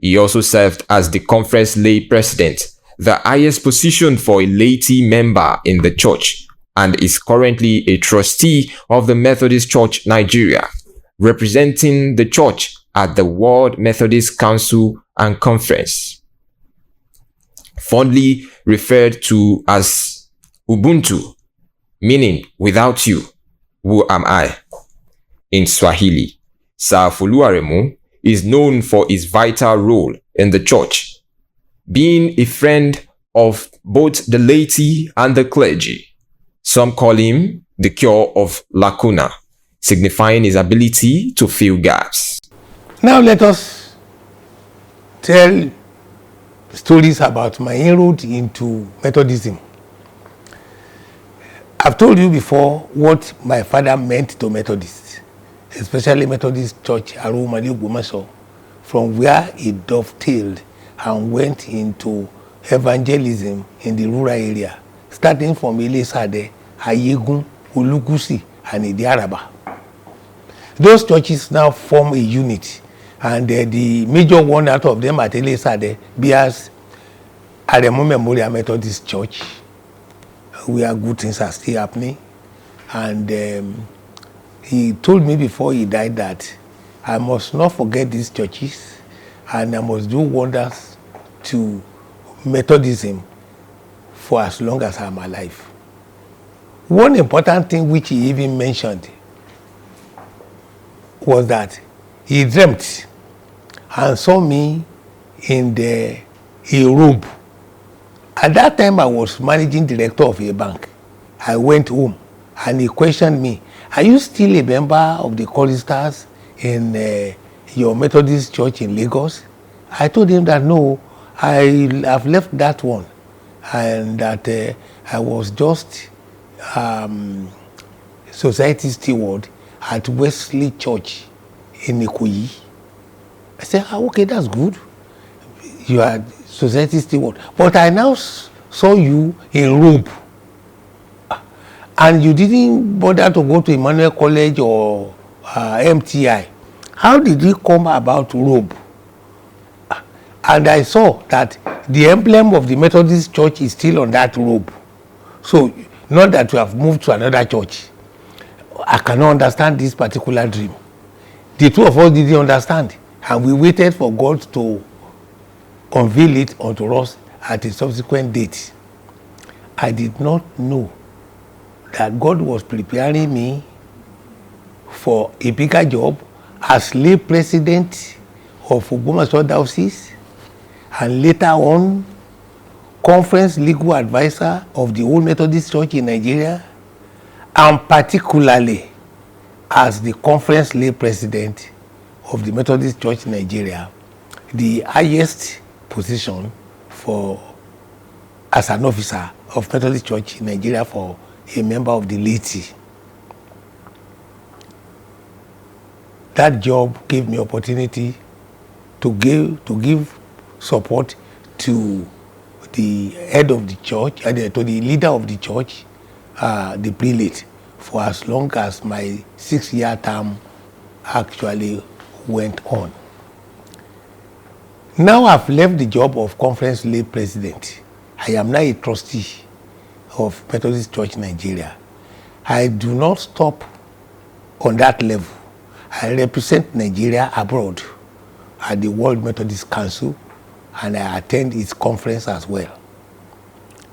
He also served as the conference lay president, the highest position for a laity member in the church, and is currently a trustee of the Methodist Church, Nigeria, representing the church at the World Methodist Council and Conference. Fondly referred to as Ubuntu, meaning without you, who am I? In Swahili, Sir Folu Aremu is known for his vital role in the church, being a friend of both the laity and the clergy. Some call him the cure of lacuna, signifying his ability to fill gaps. Now let us tell stories about my inroad into Methodism. I've told you before what my father meant to Methodists, especially Methodist Church, Aromole, Ogbomoso, from where he dovetailed and went into evangelism in the rural area, starting from Ilesade, Ayegun, Olukusi, and Idiaraba. Those churches now form a unit, and the major one out of them at Ilesade bears Aremu Memorial Methodist Church, where good things are still happening. And he told me before he died that I must not forget these churches and I must do wonders to Methodism for as long as I'm alive. One important thing which he even mentioned was that he dreamt and saw me in a robe. At that time, I was managing director of a bank. I went home and he questioned me, "Are you still a member of the choristers in your Methodist church in Lagos?" I told him that no, I have left that one and that I was just society steward at Wesley Church in Ikoyi. I said, okay, that's good. You are society steward. But I now saw you in robe. And you didn't bother to go to Emmanuel College or MTI. How did you come about robe? And I saw that the emblem of the Methodist Church is still on that robe. So, not that you have moved to another church. I cannot understand this particular dream. The two of us didn't understand. And we waited for God to unveil it unto us at a subsequent date. I did not know that God was preparing me for a bigger job as lay president of Ogbomoso Diocese and later on conference legal advisor of the Old Methodist Church in Nigeria, and particularly as the conference lay president of the Methodist Church in Nigeria, the highest position as an officer of Methodist Church in Nigeria for a member of the laity. That job gave me opportunity to give support to the head of the church, to the leader of the church, the prelate, for as long as my 6-year term actually went on. Now I've left the job of conference lay president. I am now a trustee of Methodist Church Nigeria. I do not stop on that level. I represent Nigeria abroad at the World Methodist Council, and I attend its conference as well.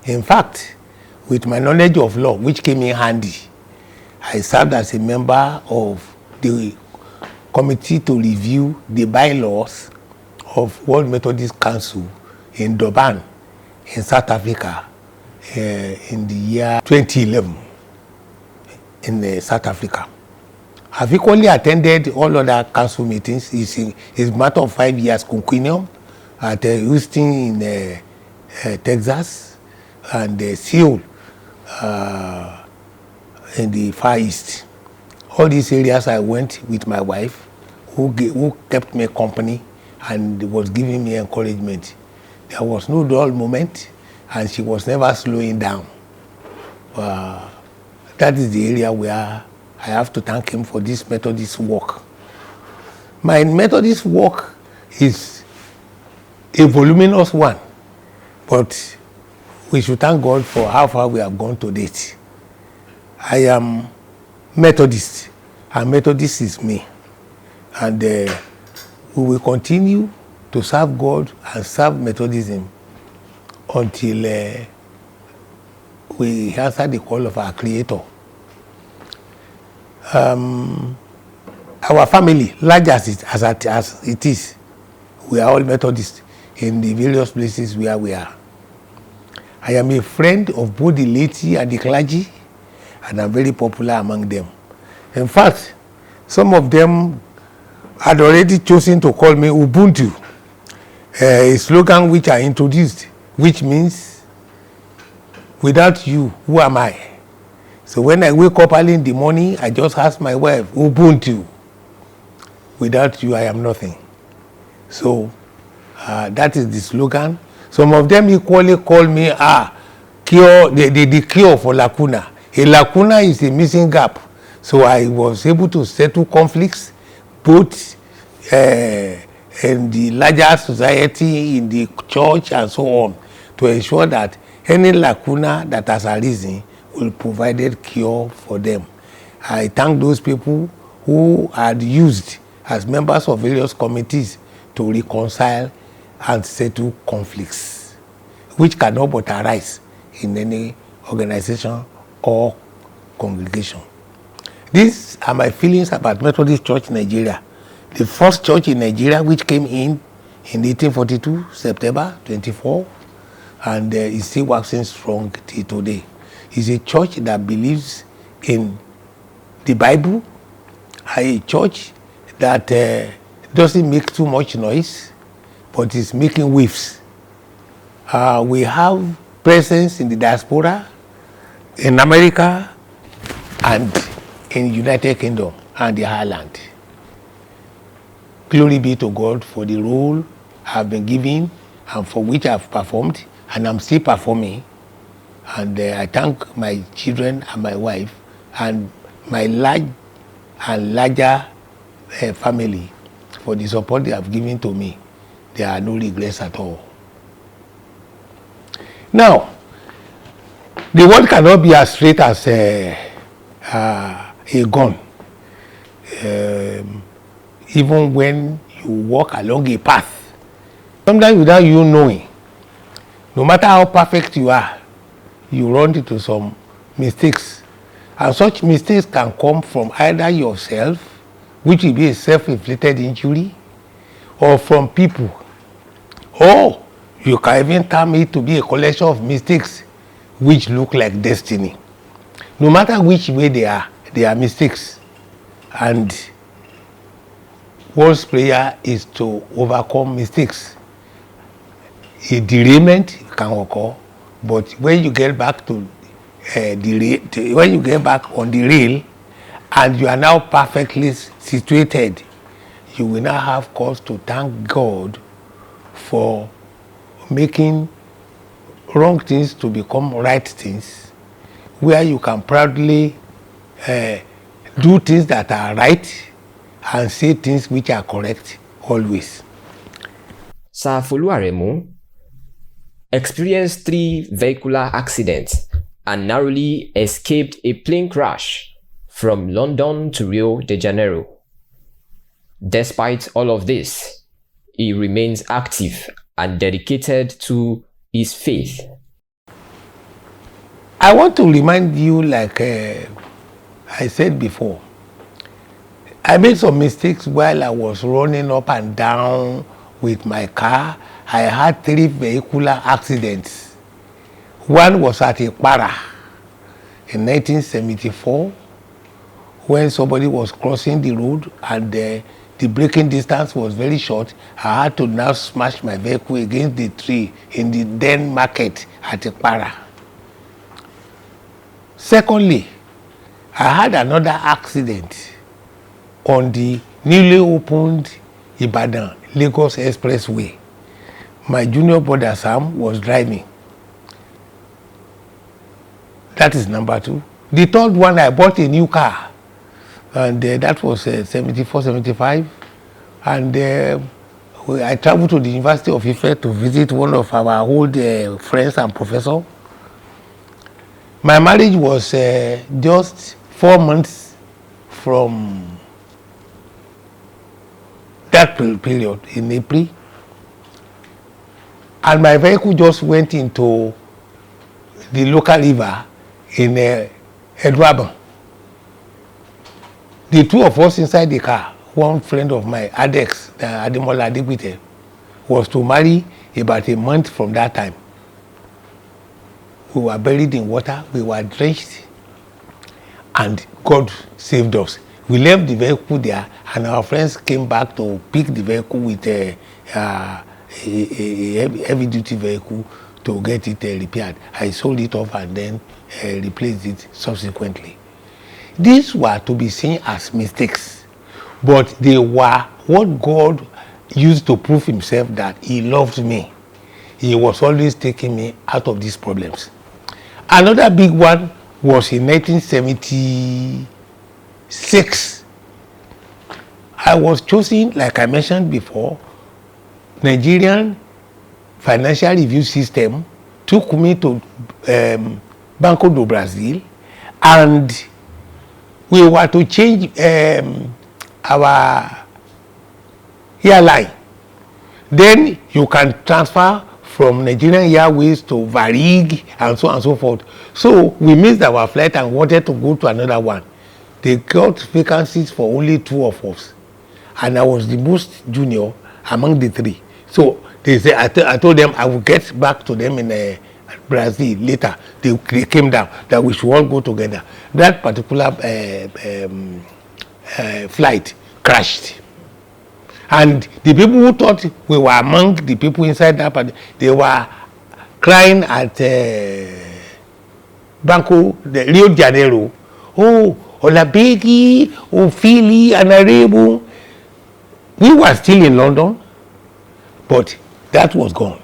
In fact, with my knowledge of law, which came in handy, I served as a member of the committee to review the bylaws of World Methodist Council in Durban, in South Africa, in the year 2011, in South Africa. I've equally attended all other council meetings. It's a matter of 5 years quinquennium at Houston in Texas, and Seoul in the Far East. All these areas I went with my wife, who kept me company and was giving me encouragement. There was no dull moment, and she was never slowing down. That is the area where I have to thank him for this Methodist work. My Methodist work is a voluminous one, but we should thank God for how far we have gone to date. I am Methodist, and Methodist is me. And we will continue to serve God and serve Methodism until we answer the call of our Creator. Our family, large as it is, we are all Methodists in the various places where we are. I am a friend of both the laity and the clergy, and I'm very popular among them. In fact, some of them had already chosen to call me Ubuntu, a slogan which I introduced, which means, without you, who am I? So when I wake up early in the morning, I just ask my wife, Ubuntu. Without you, I am nothing. So that is the slogan. Some of them equally call me cure, the cure for lacuna. A lacuna is a missing gap. So I was able to settle conflicts both in the larger society, in the church, and so on, to ensure that any lacuna that has arisen will provide a cure for them. I thank those people who had used as members of various committees to reconcile and settle conflicts, which cannot but arise in any organization or congregation. These are my feelings about Methodist Church Nigeria, the first church in Nigeria which came in 1842, September 24, and is still waxing strong till today. It's a church that believes in the Bible, a church that doesn't make too much noise, but is making waves. We have presence in the diaspora, in America, and in United Kingdom and the Ireland. Glory be to God for the role I've been given and for which I've performed, and I'm still performing. And I thank my children and my wife and my large and larger family for the support they have given to me. There are no regrets at all. Now, the world cannot be as straight as a gun. Even when you walk along a path, sometimes without you knowing, no matter how perfect you are, you run into some mistakes. And such mistakes can come from either yourself, which will be a self-inflicted injury, or from people. Or you can even term it to be a collection of mistakes which look like destiny. No matter which way they are mistakes. And one's prayer is to overcome mistakes. A derailment can occur, but when you get back to when you get back on the rail and you are now perfectly situated, you will now have cause to thank God for making wrong things to become right things, where you can proudly do things that are right and say things which are correct always. Sir Folu Aremu experienced 3 vehicular accidents and narrowly escaped a plane crash from London to Rio de Janeiro. Despite all of this, he remains active and dedicated to his faith. I want to remind you, like I said before, I made some mistakes while I was running up and down with my car. I had 3 vehicular accidents. One was at Ikpara in 1974 when somebody was crossing the road and the braking distance was very short. I had to now smash my vehicle against the tree in the then market at Ikpara. Secondly, I had another accident on the newly opened Ibadan-Lagos Expressway. My junior brother Sam was driving. That is number 2. The third one, I bought a new car, and that was 74, 75. And I traveled to the University of Ife to visit one of our old friends and professors. My marriage was just 4 months from that period, in April. And my vehicle just went into the local river in Edwabon. The 2 of us inside the car, one friend of mine, Adex, Ademola Adegbite, was to marry about a month from that time. We were buried in water, we were drenched, and God saved us. We left the vehicle there, and our friends came back to pick the vehicle with a heavy-duty vehicle to get it repaired. I sold it off and then replaced it subsequently. These were to be seen as mistakes, but they were what God used to prove himself that he loved me. He was always taking me out of these problems. Another big one was in 1976. I was chosen, like I mentioned before. Nigerian Financial Review System took me to Banco do Brasil, and we were to change our airline. Then you can transfer from Nigerian Airways to Varig and so on and so forth. So we missed our flight and wanted to go to another one. They got vacancies for only 2 of us, and I was the most junior among the 3. So they said, I told them I would get back to them in Brazil later. They came down that we should all go together. That particular flight crashed. And the people who thought we were among the people inside that party, they were crying at Banco de Rio de Janeiro. Oh, Olabegi, Ofili, and Aremu. We were still in London, but that was gone.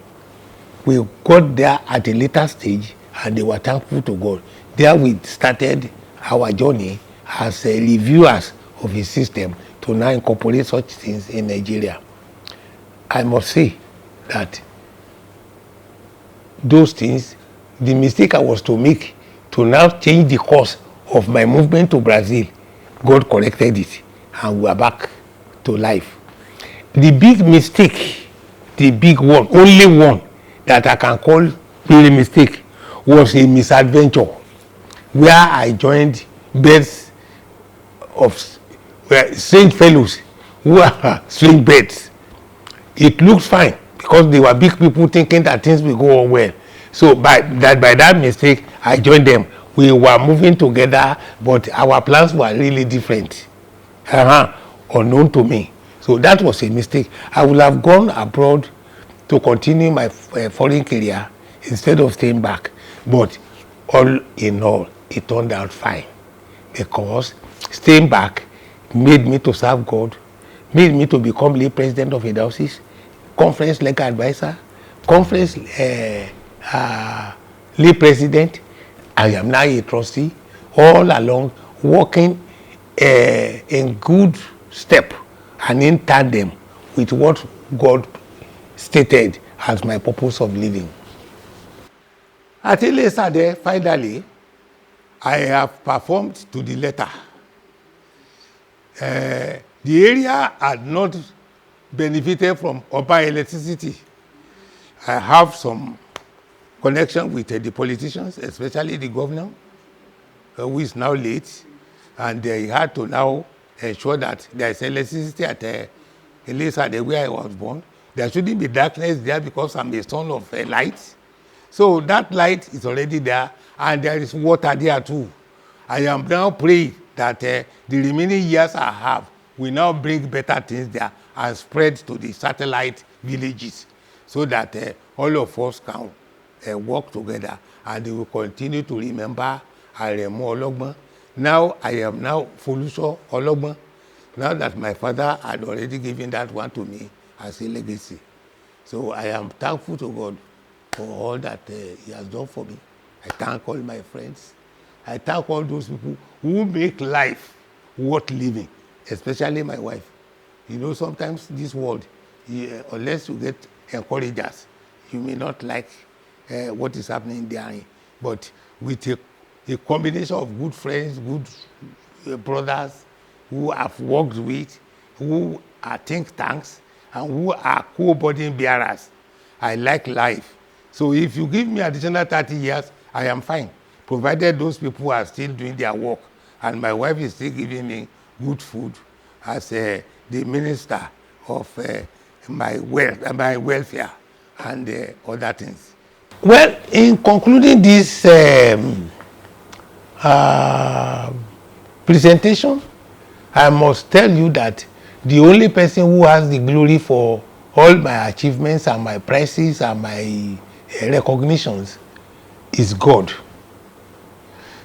We got there at a later stage, and they were thankful to God. There we started our journey as reviewers of his system to now incorporate such things in Nigeria. I must say that those things, the mistake I was to make to now change the course of my movement to Brazil, God corrected it, and we are back to life. The big mistake, the big one, only one that I can call really mistake, was a misadventure where I joined birds of strange fellows who are strange birds. It looks fine because they were big people thinking that things will go on well. So by that mistake, I joined them. We were moving together, but our plans were really different, unknown to me. So that was a mistake. I would have gone abroad to continue my foreign career instead of staying back. But all in all, it turned out fine because staying back made me to serve God, made me to become lay president of a diocese, conference legal advisor, conference lay president. I am now a trustee, all along working in good step and in tandem with what God stated as my purpose of living. At Ilesade, finally, I have performed to the letter. The area had not benefited from urban electricity. I have some connection with the politicians, especially the governor, who is now late, and he had to now ensure that there is electricity at Ilesade, where I was born. There shouldn't be darkness there because I'm a son of light. So that light is already there, and there is water there too. I am now praying that the remaining years I have will now bring better things there and spread to the satellite villages so that all of us can work together, and they will continue to remember Aremu Ologban. Now I am now Folu Ologban, now that my father had already given that one to me as a legacy. So I am thankful to God for all that he has done for me. I thank all my friends. I thank all those people who make life worth living, especially my wife. You know, sometimes this world, unless you get encouragers, you may not like what is happening there. But with a combination of good friends, good brothers who I've worked with, who are think tanks, and who are co-burden bearers, I like life. So if you give me additional 30 years, I am fine, provided those people are still doing their work, and my wife is still giving me good food as the minister of my welfare and other things. Well, in concluding this presentation, I must tell you that the only person who has the glory for all my achievements and my prizes and my recognitions is God.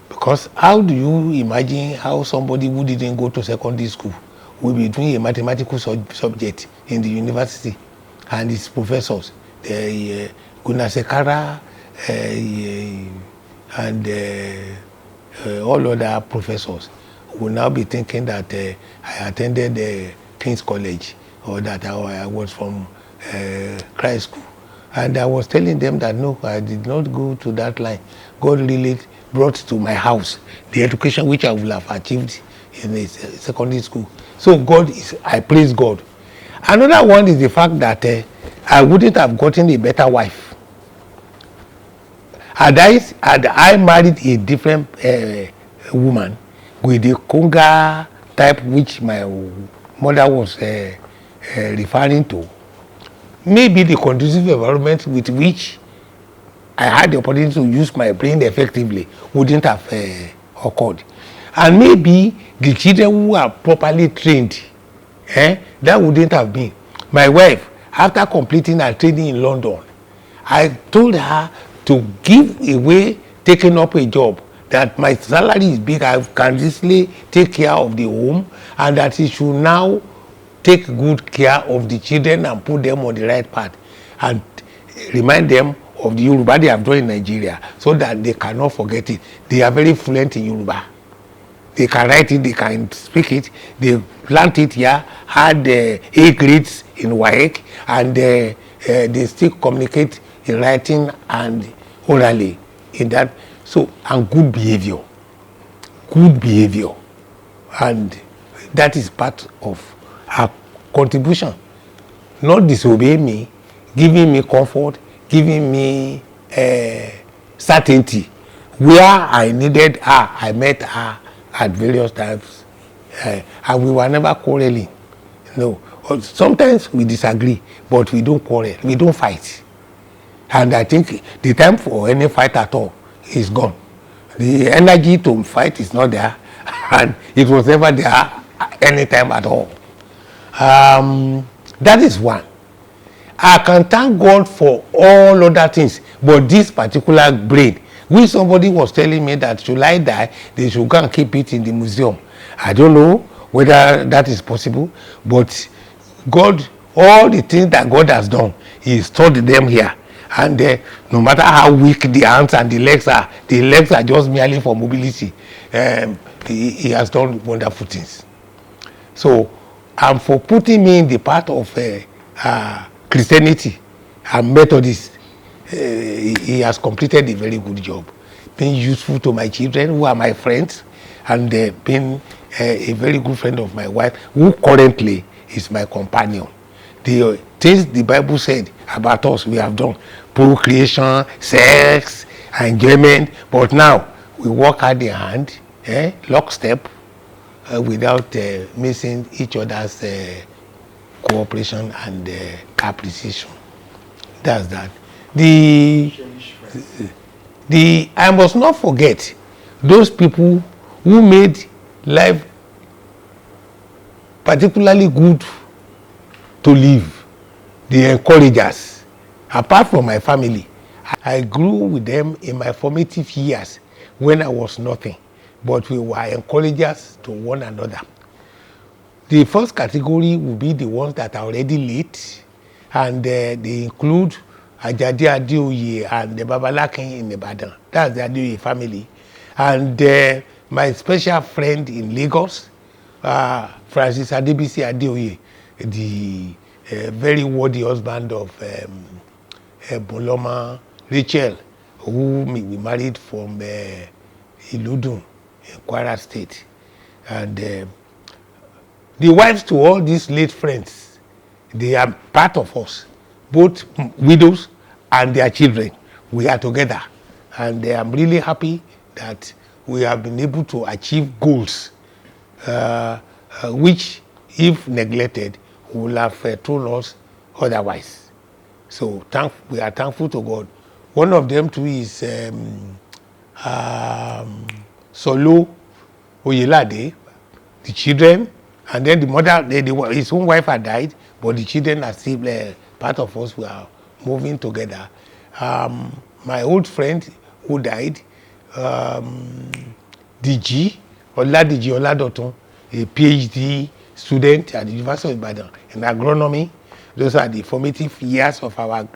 Because how do you imagine how somebody who didn't go to secondary school will be doing a mathematical subject in the university, and his professors, Gunasekara and all other professors will now be thinking that I attended King's College or that I was from Christ School. And I was telling them that no, I did not go to that line. God really brought to my house the education which I would have achieved in a secondary school. So I praise God. Another one is the fact that I wouldn't have gotten a better wife. Had I married a different woman with the Konga type which my mother was referring to, maybe the conducive environment with which I had the opportunity to use my brain effectively wouldn't have occurred. And maybe the children who are properly trained, that wouldn't have been. My wife, after completing her training in London, I told her to give away taking up a job, that my salary is big, I can easily take care of the home, and that she should now take good care of the children and put them on the right path and remind them of the Yoruba they have done in Nigeria so that they cannot forget it. They are very fluent in Yoruba. They can write it, they can speak it, they learned it here, had A grades in WAEC, and they still communicate in writing and orally in that. So, and good behavior, and that is part of her contribution. Not disobey me, giving me comfort, giving me certainty. Where I needed her, I met her at various times, and we were never quarreling. No, sometimes we disagree, but we don't quarrel, we don't fight. And I think the time for any fight at all is gone. The energy to fight is not there, and it was never there any time at all. That is one. I can thank God for all other things, but this particular brain, which somebody was telling me that should I die, they should go and keep it in the museum. I don't know whether that is possible, but God, all the things that God has done, He stored them here. And no matter how weak the hands and the legs are just merely for mobility. He has done wonderful things. So and for putting me in the path of Christianity and Methodist. He has completed a very good job, being useful to my children who are my friends, and being a very good friend of my wife, who currently is my companion. The things the Bible said about us, we have done: procreation, sex, enjoyment. But now we work hand in hand, lockstep, without missing each other's cooperation and appreciation. That's that. I must not forget those people who made life particularly good to live, the encouragers. Apart from my family, I grew with them in my formative years when I was nothing, but we were encouragers to one another. The first category will be the ones that are already late, and they include Ajadi Adeoye and the Babalakin in Ibadan. That's the Adeoye family. And my special friend in Lagos, Francis Adebisi Adeoye, the very worthy husband of Boloma Rachel, who we married from Iludun in Kwara State. And the wives to all these late friends, they are part of us, both widows and their children. We are together, and I'm really happy that we have been able to achieve goals which, if neglected, will have told us otherwise. So we are thankful to God. One of them too is Solo Oyelade, the children, and then the mother, his own wife had died, but the children are still part of us. We are moving together. My old friend who died, DG Oladotun, a PhD student at the University of Ibadan in agronomy. Those are the formative years of our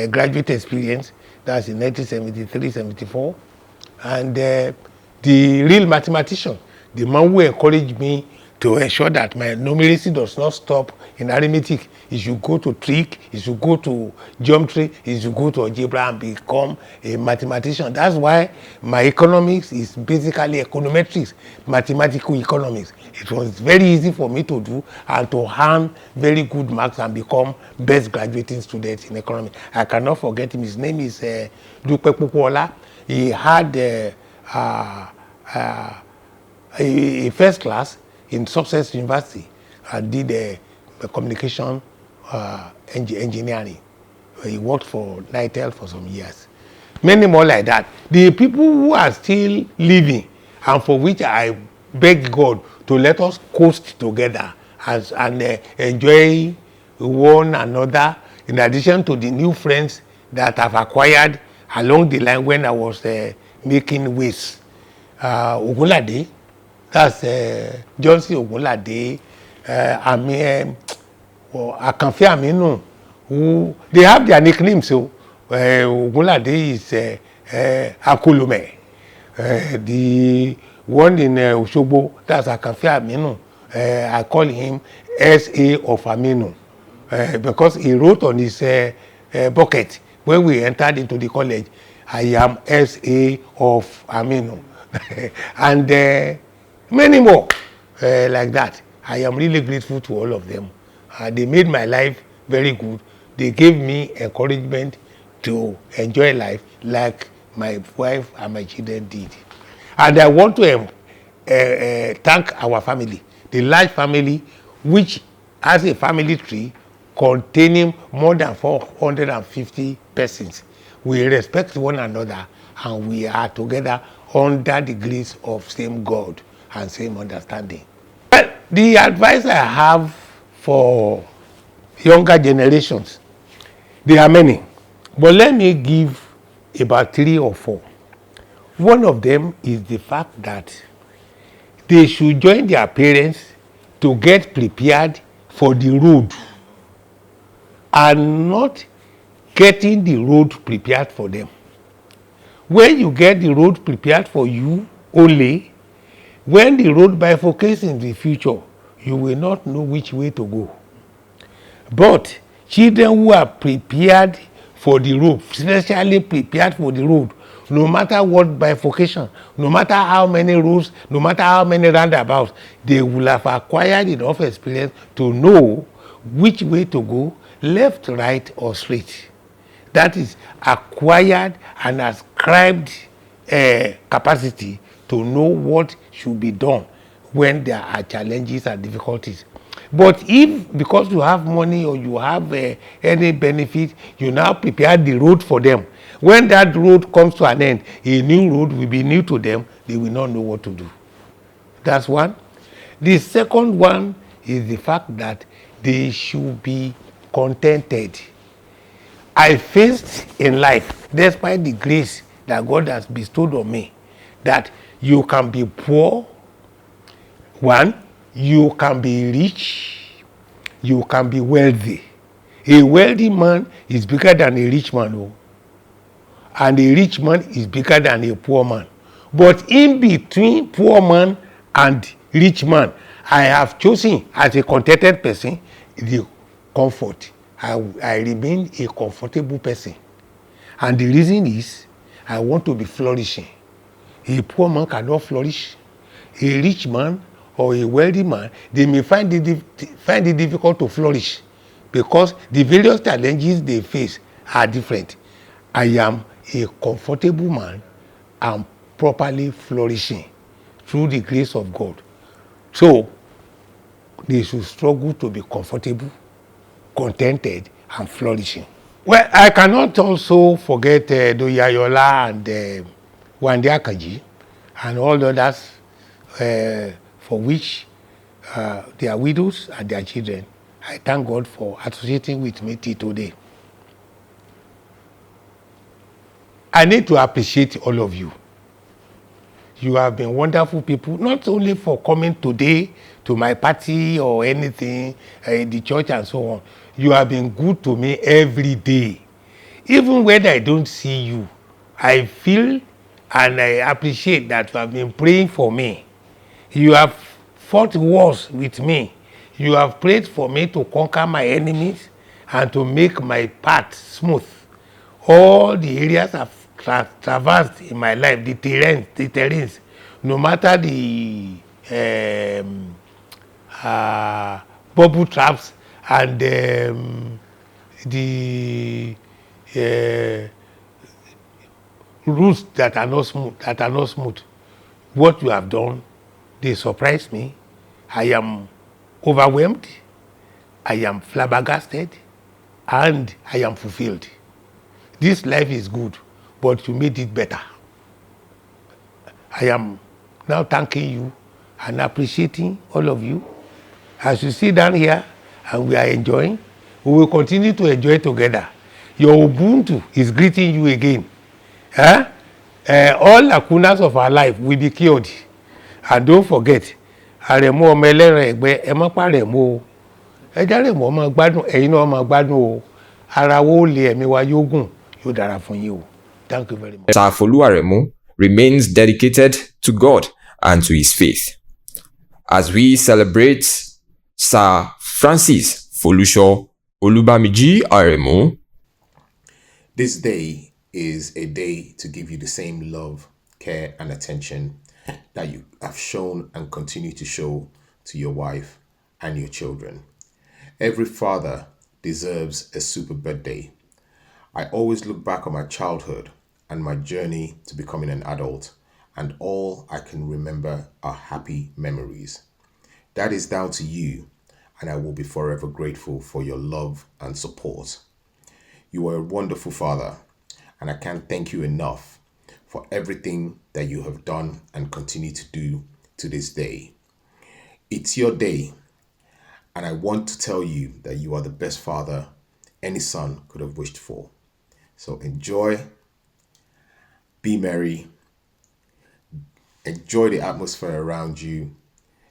graduate experience. That's in 1973-74. And the real mathematician, the man who encouraged me to ensure that my numeracy does not stop in arithmetic. He should go to trig, he should go to geometry, he should go to algebra and become a mathematician. That's why my economics is basically econometrics, mathematical economics. It was very easy for me to do and to earn very good marks and become best graduating student in economics. I cannot forget him. His name is Dupe Pukuola. He had a first class in Success University and did a communication engineering. He worked for Nitel for some years. Many more like that. The people who are still living and for which I beg God to let us coast together and enjoy one another, in addition to the new friends that I've acquired along the line when I was making ways. Ogunlade, that's Johnson Ogunlade, Akanfe Aminu, who they have their nicknames. So Ogunlade is Akolome. The one in Osogbo, that's Akanfe Aminu. I call him SA of Aminu because he wrote on his bucket when we entered into the college, I am SA of Aminu. And many more like that. I am really grateful to all of them. They made my life very good. They gave me encouragement to enjoy life like my wife and my children did. And I want to thank our family, the large family, which has a family tree containing more than 450 persons. We respect one another and we are together under the grace of same God and same understanding. Well, the advice I have for younger generations, there are many, but let me give about 3 or 4. One of them is the fact that they should join their parents to get prepared for the road and not getting the road prepared for them. When you get the road prepared for you only, when the road bifurcates in the future, you will not know which way to go. But children who are prepared for the road, specially prepared for the road, no matter what bifurcation, no matter how many roads, no matter how many roundabouts, they will have acquired enough experience to know which way to go, left, right, or straight. That is acquired and ascribed capacity to know what should be done when there are challenges and difficulties. But if because you have money or you have any benefit, you now prepare the road for them. When that road comes to an end, a new road will be new to them. They will not know what to do. That's one. The second one is the fact that they should be contented. I faced in life, despite the grace that God has bestowed on me, that you can be poor, one, you can be rich, you can be wealthy. A wealthy man is bigger than a rich man, oh, and a rich man is bigger than a poor man. But in between poor man and rich man, I have chosen as a contented person the comfort. I remain a comfortable person. And the reason is I want to be flourishing. A poor man cannot flourish. A rich man or a wealthy man, they may find it difficult to flourish because the various challenges they face are different. I am a comfortable man and properly flourishing through the grace of God. So they should struggle to be comfortable, contented, and flourishing. Well, I cannot also forget Doyayola and Wande Akaji and all the others for which they are widows and their children. I thank God for associating with me till today. I need to appreciate all of you. You have been wonderful people, not only for coming today to my party or anything, the church and so on. You have been good to me every day. Even when I don't see you, I feel and I appreciate that you have been praying for me. You have fought wars with me. You have prayed for me to conquer my enemies and to make my path smooth. All the areas I've traversed in my life, the terrains, no matter the bubble traps and the routes that are not smooth, what you have done, they surprise me. I am overwhelmed, I am flabbergasted, and I am fulfilled. This life is good, but you made it better. I am now thanking you and appreciating all of you. As you sit down here and we are enjoying, we will continue to enjoy together. Your Ubuntu is greeting you again. All lacunas of our life will be cured. And don't forget, Aremu ọmọ ẹlẹ́ran ẹ̀gbẹ́ ẹ má pàrẹ̀mú o. Ẹ járẹ̀mú ọmọ gbádùn ẹ̀yin náà ọmọ gbádùn o. Ara wo lè ẹ̀mí wa yóò gùn yóò dára fún yín o. Thank you very much. Sir Folu Aremu remains dedicated to God and to his faith. As we celebrate Sir Francis Folusho Olubamiji Aremu, This day is a day to give you the same love, care, and attention that you have shown and continue to show to your wife and your children. Every father deserves a super birthday. I always look back on my childhood and my journey to becoming an adult, and all I can remember are happy memories. That is down to you, and I will be forever grateful for your love and support. You are a wonderful father, and I can't thank you enough for everything that you have done and continue to do to this day. It's your day, and I want to tell you that you are the best father any son could have wished for. So enjoy, be merry, enjoy the atmosphere around you,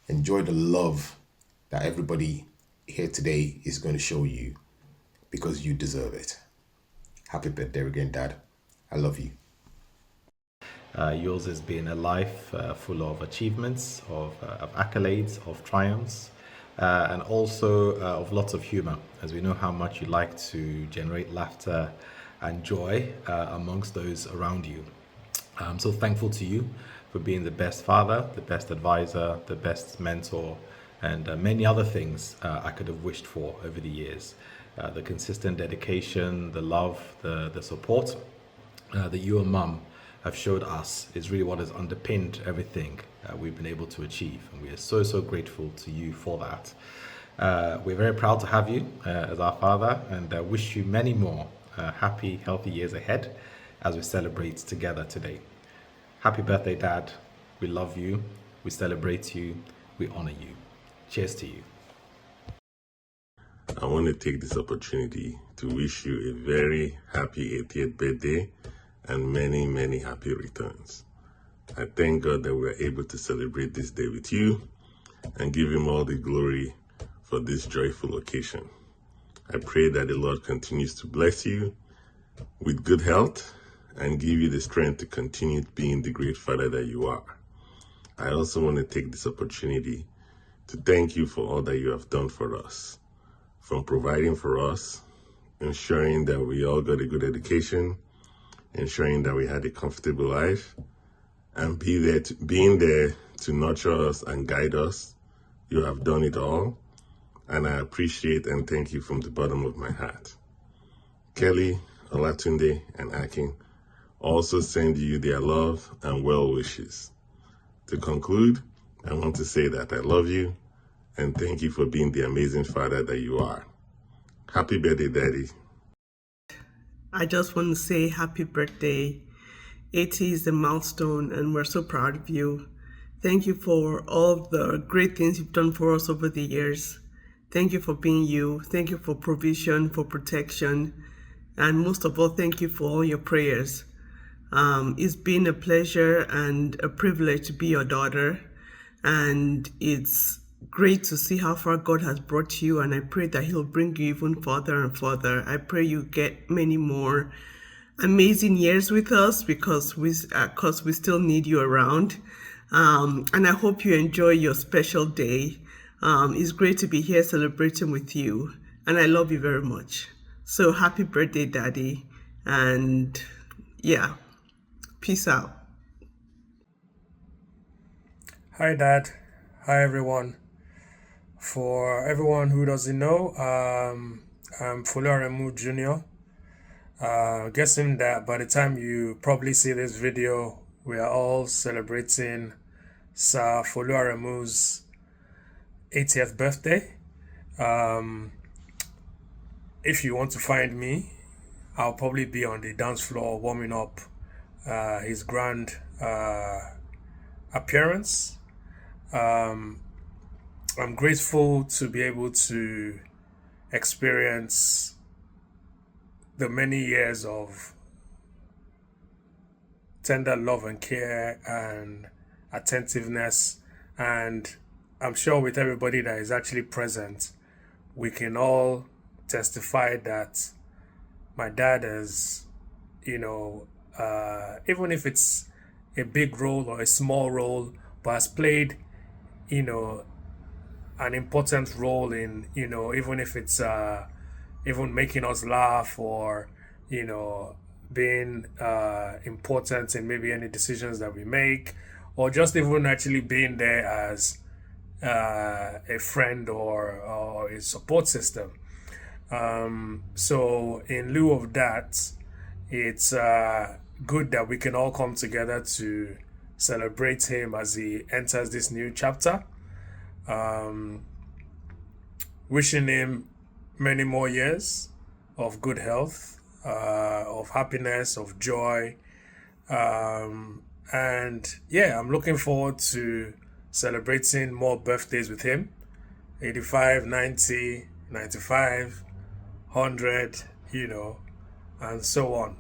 enjoy the love that everybody here today is going to show you because you deserve it. Happy birthday again, Dad. I love you. Yours has been a life full of achievements, of accolades, of triumphs, and also of lots of humor, as we know how much you like to generate laughter and joy amongst those around you. I'm so thankful to you for being the best father, the best advisor, the best mentor, and many other things I could have wished for over the years. The consistent dedication, the love, the support that you and mum have showed us is really what has underpinned everything we've been able to achieve. And we are so, so grateful to you for that. We're very proud to have you as our father, and wish you many more happy, healthy years ahead as we celebrate together today. Happy birthday, Dad. We love you. We celebrate you. We honor you. Cheers to you. I want to take this opportunity to wish you a very happy 80th birthday and many, many happy returns. I thank God that we're able to celebrate this day with you and give Him all the glory for this joyful occasion. I pray that the Lord continues to bless you with good health and give you the strength to continue being the great father that you are. I also want to take this opportunity to thank you for all that you have done for us, from providing for us, ensuring that we all got a good education, ensuring that we had a comfortable life, and being there to nurture us and guide us. You have done it all, and I appreciate and thank you from the bottom of my heart. Kelly, Olatunde, and Akin also send you their love and well wishes. To conclude, I want to say that I love you and thank you for being the amazing father that you are. Happy birthday, Daddy. I just want to say happy birthday. 80 is a milestone and we're so proud of you. Thank you for all the great things you've done for us over the years. Thank you for being you. Thank you for provision, for protection, and most of all, thank you for all your prayers. It's been a pleasure and a privilege to be your daughter, and it's great to see how far God has brought you, and I pray that He'll bring you even further and further. I pray you get many more amazing years with us because we still need you around. And I hope you enjoy your special day. It's great to be here celebrating with you, and I love you very much. So happy birthday, Daddy, and yeah, peace out. Hi, Dad. Hi, everyone. For everyone who doesn't know, I'm Folu Aremu Jr. Guessing that by the time you probably see this video, we are all celebrating Sir Folu Aremu's 80th birthday. If you want to find me, I'll probably be on the dance floor warming up his grand appearance. I'm grateful to be able to experience the many years of tender love and care and attentiveness, and I'm sure with everybody that is actually present, we can all testify that my dad is, even if it's a big role or a small role, but has played, an important role in, even if it's even making us laugh or, being important in maybe any decisions that we make, or just even actually being there as a friend or a support system. So in lieu of that, it's good that we can all come together to celebrate him as he enters this new chapter. Wishing him many more years of good health, of happiness, of joy. And yeah, I'm looking forward to celebrating more birthdays with him. 85, 90, 95, 100, and so on.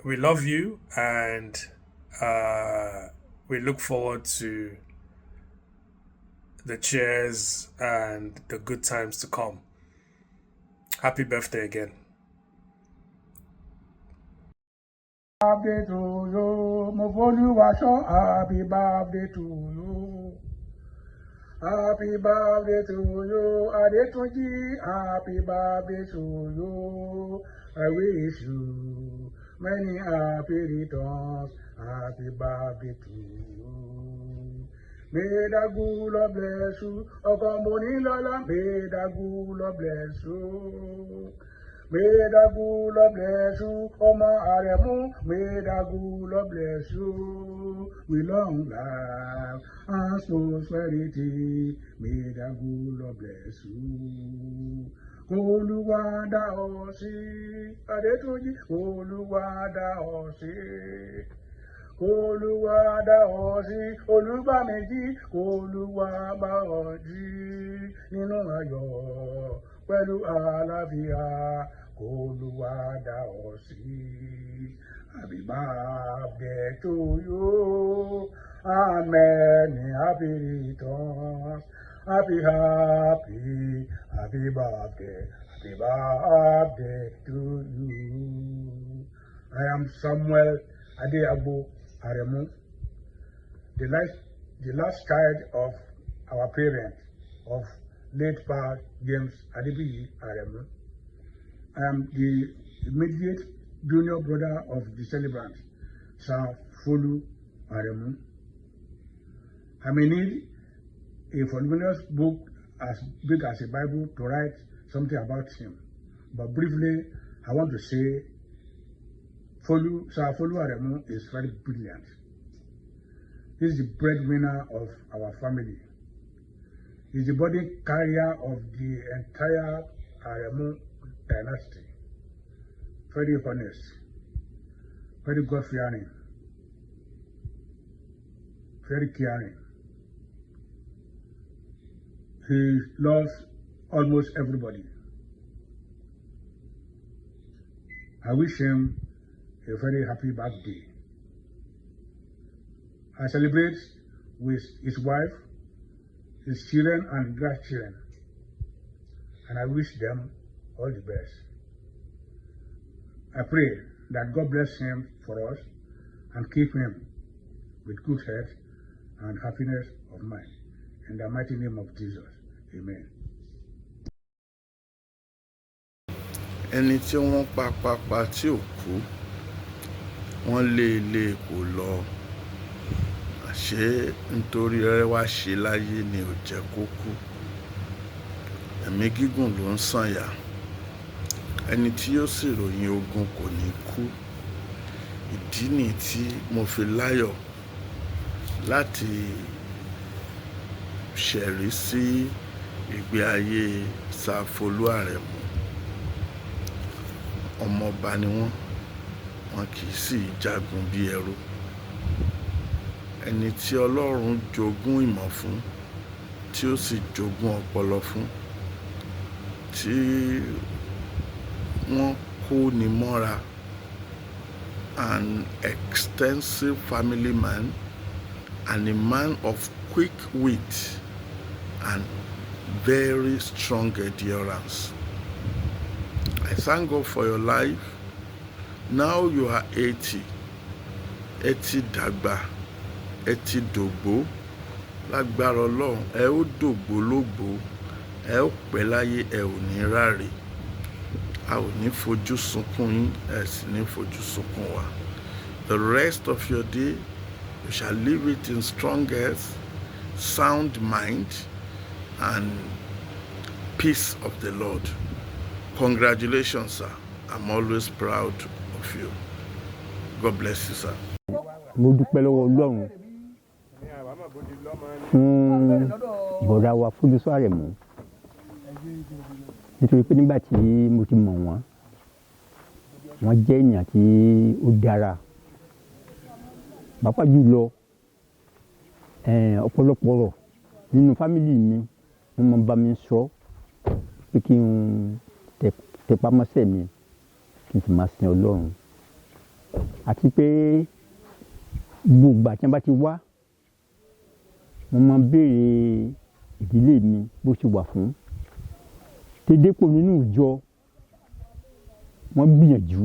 We love you, and we look forward to the cheers and the good times to come. Happy birthday again. Happy to you, Mo Folu Aremu, happy birthday to you. Happy birthday to you, Adetunji. Happy birthday to you. I wish you many happy returns. Happy birthday to you. May the good Lord bless you. Okomoni Lola, may the good Lord bless you. May the good Lord bless you, Folu Aremu. May the good Lord bless you with long life and prosperity. May the good Lord bless you. Olúwa dá ọ sí, Adétúnjí. Olúwa dá ọ sí. Olúwa dá ọ sí, Olúbáméjì. Olúwa bá ọ jí nínú ayọ̀ pẹ̀lú àlàáfíà. Olúwa dá ọ sí. Happy birthday to you. Amen. Happy returns. Happy birthday. Happy birthday to you. I am Samuel Adeagbo Aremu, the last child of our parents, of late Pa James Adebiyi Aremu. I am the immediate junior brother of the celebrant, Sir Folu Aremu. I may need a voluminous book as big as a Bible to write something about him, but briefly, I want to say Sir Folu Aremu is very brilliant. He is the breadwinner of our family. He is the body carrier of the entire Aremu dynasty. Very honest, very God-fearing, very caring. He loves almost everybody. I wish him a very happy birthday. I celebrate with his wife, his children and grandchildren, and I wish them all the best. I pray that God bless him for us and keep him with good health and happiness of mind. In the mighty name of Jesus, amen. Ẹni tí wọ́n pa tí ò kú, wọ́n lé kò lọ. Àṣé nítorí rẹ̀ wá ṣe láyé ni ò jẹ́ kó kú. Ẹ̀mí gígùn ló ń sànyà. Ẹni tí yóò sì ròyìn ogun kò ní kú. Ìdí nìyí tí mo fi láyọ̀ láti ṣẹ̀rí sí ìgbé ayé Sir Folu Aremu. Ọmọọba ni wọ́n kì í sì jagun bí ẹrú. Ẹni tí Ọlọ́run jogún ìmọ̀ fún, tí ó sì jogún ọpọlọ fún, tí wọ́n kó ni mọ́ra, an extensive family man and a man of quick wit and very strong endurance. I thank God for your life. Now you are 80. 80 dàgbà, 80 dògbó. Lágbára Ọlọ́run, ẹ ó dògbó lógbó, ẹ ó pẹ́ láyé, ẹ ò ní ráre. A ò ní fojú sunkún yín, ẹ sì ní fojú sunkún wa. The rest of your day, you shall live it in strong health, sound mind, and peace of the Lord. Congratulations, sir. I'm always proud of you. God bless you, sir. Mo dúpẹ́ lọ́wọ́ Ọlọ́run fún bọ̀dá wa Folu Aremu nítorí pé nígbà tí mo ti mọ̀ wọ́n jẹ́ ènìyàn tí ó dára. Pàápàá jùlọ ọ̀pọ̀lọpọ̀ ọ̀rọ̀ nínú fámìlì mi wọ́n máa ń bá mi sọ pé kí n tẹpá mọ́ṣẹ́ mi kí n sì máa sin Ọlọ́run, àti pé gbogbo àti bá ti wá mo máa ń béèrè ìdílé mi bó ṣe wà fún. Tẹ́dẹ́pọ̀ nínú ìjọ wọ́n gbìyànjú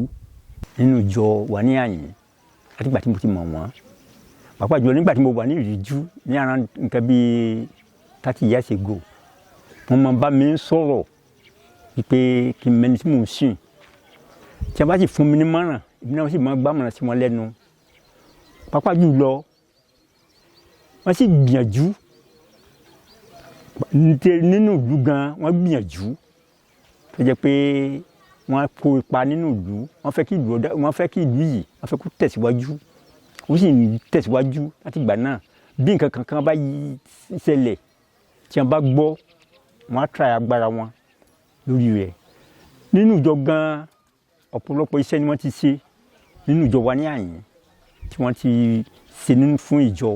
nínú ìjọ wà ní àyìn látìgbà tí mo ti mọ̀ wọ́n. Pàápàá jùlọ nígbà tí mo wà ní ìrìjú ní ara nǹkan bíi 30 years ago wọ́n máa bá mi sọ̀rọ̀ wípé kí n mẹ́ni tí mò ń sìn tí a bá sì fún mi ní mọ̀ràn ìbí náà sì máa gbàmọ̀ràn sí wọn lẹ́nu pàápàá jùlọ wọ́n sì gbìyànjú nínú ìlú gan wọ́n gbìyànjú tó jẹ́ pé wọ́n kó ipa nínú ìlú wọ́n fẹ́ kí ìlú yìí wọ́n fẹ́ kó tẹ̀síwájú ó sì ń tẹ̀síwájú láti ìgbà náà bí nǹkan kankan bá ṣẹlẹ̀ tí wọ́n bá gbọ́ wọ́n á try agbára wọn lórí rẹ̀ nínú ìjọ gan ọ̀pọ̀lọpọ̀ iṣẹ́ ni wọ́n ti ṣe nínú ìjọ wa ní àyìn tí wọ́n ti ṣe nínú fún ìjọ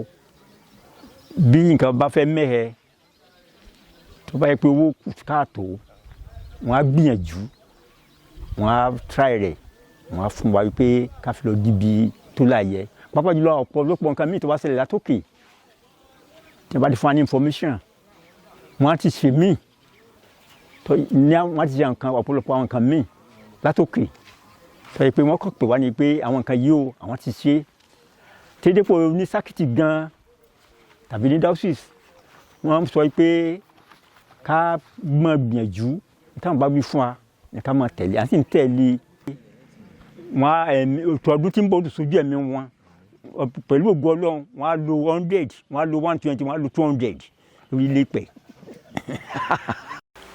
bí nǹkan bá fẹ́ mẹ́hẹ tó bá yẹ pé owó kù káàtó wọ́n á gbìyànjú wọ́n á try rẹ̀ wọ́n á fún wa wípé ká fi lọ dìbì tó láàyè pàápàá jùlọ ọ̀pọ̀lọpọ̀ nǹkan míì tó bá ṣẹlẹ̀ látòkè tí wọ́n bá ti fún wa ní information wọ́n á ti ṣe míì wọ́n á ti ṣe nǹkan ọ̀pọ̀lọpọ̀ àwọn nǹkan míì látòkè sọ pé wọ́n kàn pè wá ní pé àwọn nǹkan yìí o àwọn ti ṣe tẹ́lẹ̀pọ̀ ní sákìtì gan tàbí ní diocese wọ́n sọ pé ká máa gbìyànjú táwọn bá wí fún wa ní ká máa tẹ̀lé àti ń tẹ̀lé wọn ètò ọdún tí ń bọ̀ sójú ẹ̀mí wọn pẹ̀lú ògo Ọlọ́run wọ́n á lo 100 wọ́n á lo 120 wọ́n á lo 200 lórí ilé pẹ̀.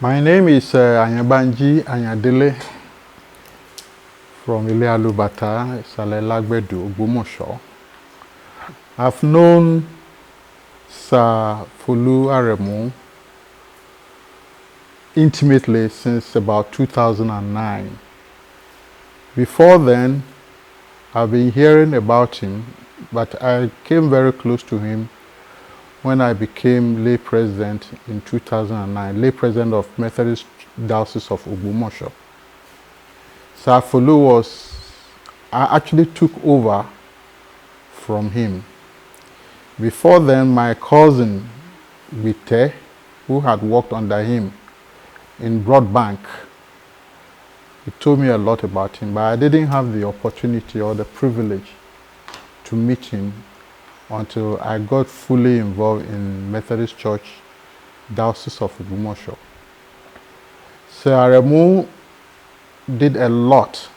My name is Ayanbanji Ayandele from Ile Alubata, Isale Lagbedu, Ogbomoso. I've known Sir Folu Aremu intimately since about 2009. Before then, I've been hearing about him, but I came very close to him when I became lay president in 2009, lay president of Methodist Diocese of Ogbomoso. Sir Folu I actually took over from him. Before then, my cousin Wite, who had worked under him in Broadbank, he told me a lot about him, but I didn't have the opportunity or the privilege to meet him until I got fully involved in Methodist Church, Diocese of Ogbomoso. Sir Aremu did a lot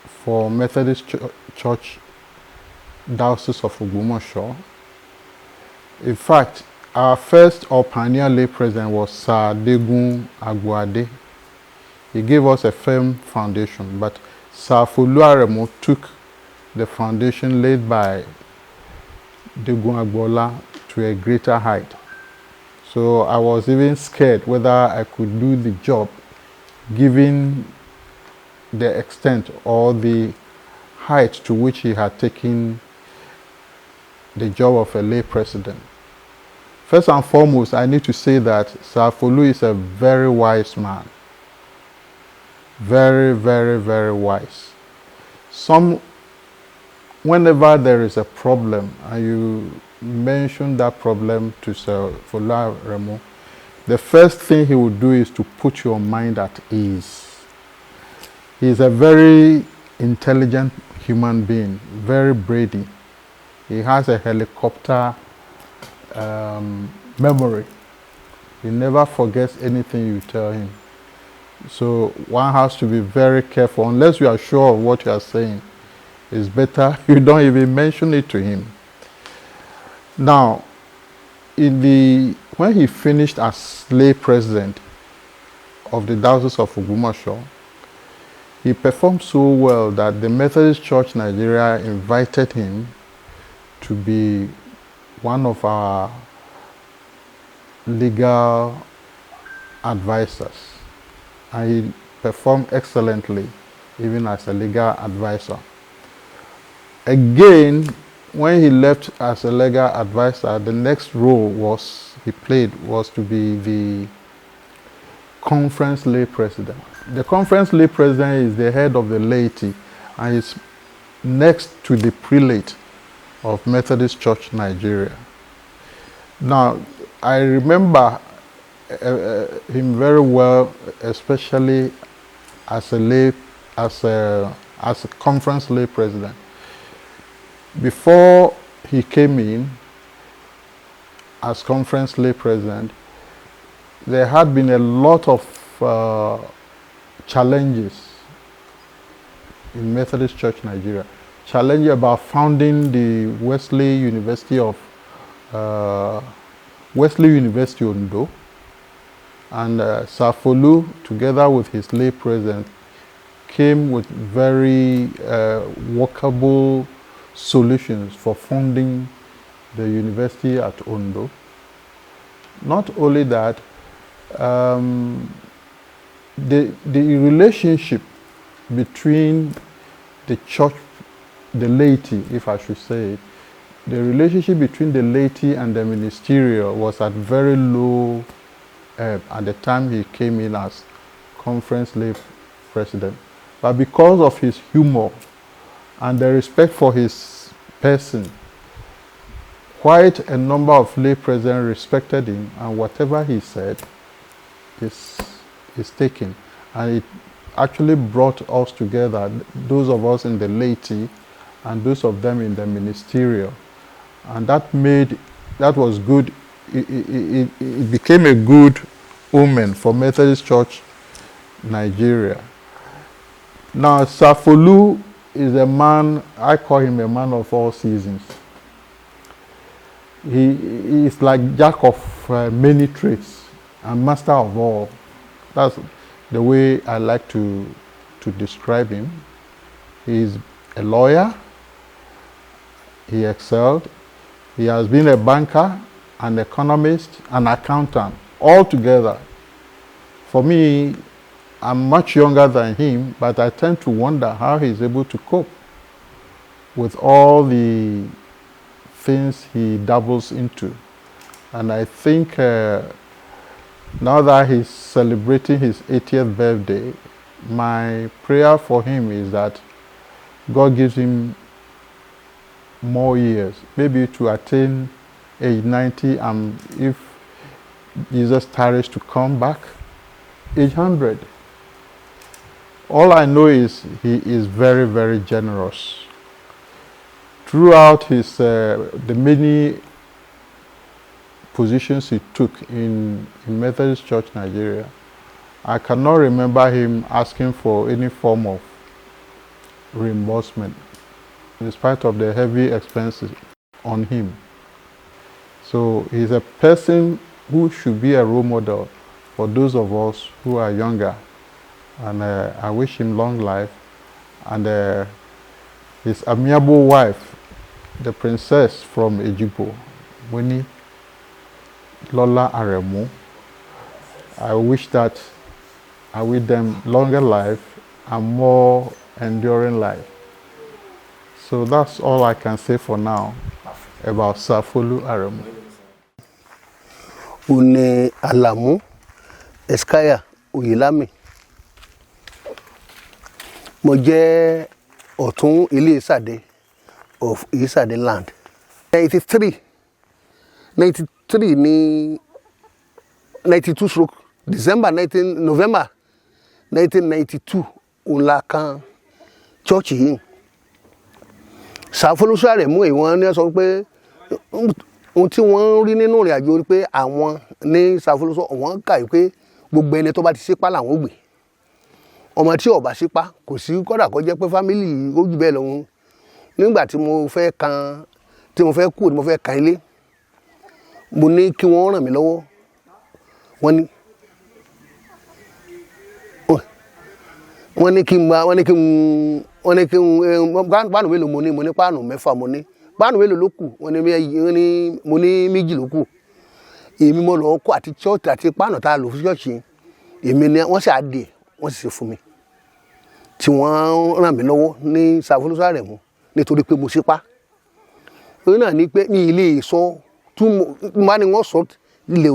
for Methodist Church, Diocese of Ogbomoso. In fact, our first or pioneer lay president was Sir Degun Agboade. He gave us a firm foundation, but Sir Folu Aremu took the foundation laid by Degun Agbola to a greater height. So I was even scared whether I could do the job given the extent or the height to which he had taken the job of a lay president. First and foremost, I need to say that Sir Folu is a very wise man. Very, very, very wise. Whenever there is a problem and you mention that problem to Sir Folu Aremu, the first thing he will do is to put your mind at ease. He is a very intelligent human being, very brainy. He has a helicopter memory. He never forgets anything you tell him. So one has to be very careful. Unless you are sure of what you are saying, it's better you don't even mention it to him. Now, when he finished as lay president of the Diocese of Ogbomoso, he performed so well that the Methodist Church Nigeria invited him to be one of our legal advisors. And he performed excellently, even as a legal advisor. Again, when he left as a legal advisor, the next role he played was to be the conference lay president. The conference lay president is the head of the laity and is next to the prelate of Methodist Church Nigeria. Now, I remember him very well, especially as a conference lay president. Before he came in, as conference lay president, there had been a lot of challenges in Methodist Church Nigeria. Challenge about founding the Wesley University Ondo, and Sir Folu, together with his lay president, came with very workable solutions for funding the university at Ondo. Not only that, the relationship between the church, the laity, if I should say it, the relationship between the laity and the ministerial was at very low ebb at the time he came in as conference lay president. But because of his humor and the respect for his person, quite a number of lay presidents respected him, and whatever he said is taken. And it actually brought us together, those of us in the laity and those of them in the ministerial. And that was good. It became a good omen for Methodist Church Nigeria. Now, Sir Folu is a man, I call him a man of all seasons. He is like jack of many trades and master of all. That's the way I like to describe him. He is a lawyer. He excelled. He has been a banker, an economist, an accountant, all together. For me, I'm much younger than him, but I tend to wonder how he's able to cope with all the things he dabbles into. And I think now that he's celebrating his 80th birthday, my prayer for him is that God gives him more years, maybe to attain age 90, and if Jesus tarries to come back, age 100. All I know is he is very, very generous. Throughout his the many positions he took in Methodist Church Nigeria, I cannot remember him asking for any form of reimbursement, in spite of the heavy expenses on him. So he's a person who should be a role model for those of us who are younger. And I wish him long life. And his amiable wife, the princess from Ejibo, Folu Aremu, I wish them longer life and more enduring life. So that's all I can say for now about Sir Folu Aremu. Une Alamu Eskaya Oyelami. Mo jẹ́ ọ̀tún ilé Ìsàdé of Ìsàdé land. 93 ní 92 stroke November 1992 òun la kan church yìí. Sir Folu Aremu wọ́n ní sọ pé ohun tí wọ́n rí nínú ìrìn àjò pé àwọn ní Sir Folu wọ́n kà pé gbogbo ẹni tó bá ti ṣípá làwọn gbé. Ọmọ tí ó bá ṣípá kò sí kódà kó jẹ́ pé family ó jù bẹ́ẹ̀ lọ. Nígbà tí mo fẹ́ kan ilé, mo ní kí wọ́n ràn mí lọ́wọ́. Wọ́n ní kí páànù mélòó mo ní páànù mẹ́fà mo ní. Páànù mélòó ló kù? Mo ní méjì ló kù. Èmi mo lọ kó àti church àti páànù tá lò fún church yìí. Èmi ni wọ́n sì adé, wọ́n sì ṣe fún mi. Tí wọ́n ràn mí lọ́wọ́ ní Sir Folu Aremu nítorí pé mo ṣípá. Ó náà ní pé mi ilé sọ má ní wọ́n sọ ilé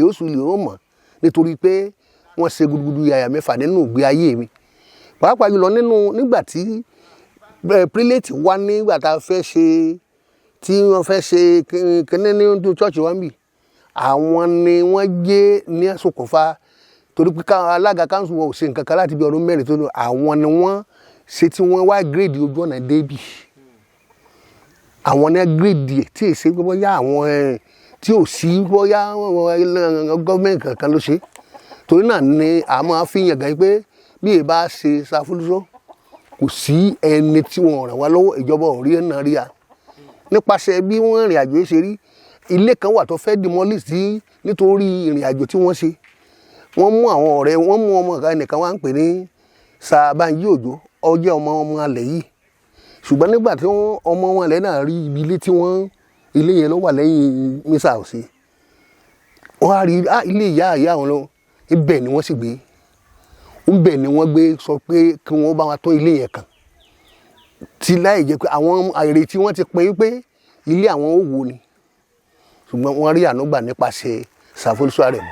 oṣù ilé ó mọ̀ nítorí pé wọ́n ṣe gudugudu yàyà mẹ́fà nínú ìgbé ayé mi. Pàápàá jùlọ nígbà tí prelate wá nígbà tá fẹ́ ṣe tí wọ́n fẹ́ ṣe kíní ní church wa níbí. Àwọn ni wọ́n jẹ́ ní àsokùnfà torí pé alága council wọn ò ṣe nǹkan kan láti bí ọdún mẹ́rin tó lọ. Àwọn ni wọ́n ṣe tí wọ́n wá grade ojú ọ̀nà débì. Àwọn ni grade tí èsè gbogbo yá àwọn tí ò sí bóyá gọ́ọ̀mẹ̀ntì kankan ló ṣe torí náà ni a máa fi yàn gan pé bí èyí bá ṣe ṣàfúlùsọ kò sí ẹni tí wọ́n ràn wá lọ́wọ́ ìjọba ò rí ẹ̀nà rí a nípasẹ̀ bí wọ́n ìrìn àjò ṣe rí ilé kan wà tó fẹ́ demolish nítorí ìrìn àjò tí wọ́n ṣe wọ́n mú àwọn ọ̀rẹ́ wọ́n mú ọmọ ọ̀gá ẹnìkan wá ń pè ní Sàbáńjí Òjó ọjọ́ ọmọ alẹ̀ yìí ṣùgbọ́n nígbà tí ọmọ wọn alẹ̀ náà rí ibi ilé tí wọ́n ilé yẹn ló wà lẹ́yìn mísà ọ̀sẹ̀ wọ́n á rí ilé ìyá wọn lọ ibẹ̀ ni wọ́n sì gbé ibẹ̀ ni wọ́n gbé sọ pé kí wọ́n bá wa tọ́ ilé yẹn kàn tí láì jẹ́ pé àwọn àìrè tí wọ́n ti pín pé ilé àwọn ò wò ni ṣùgbọ́n wọ́n rí ànúgbà nípasẹ̀ Folu Aremu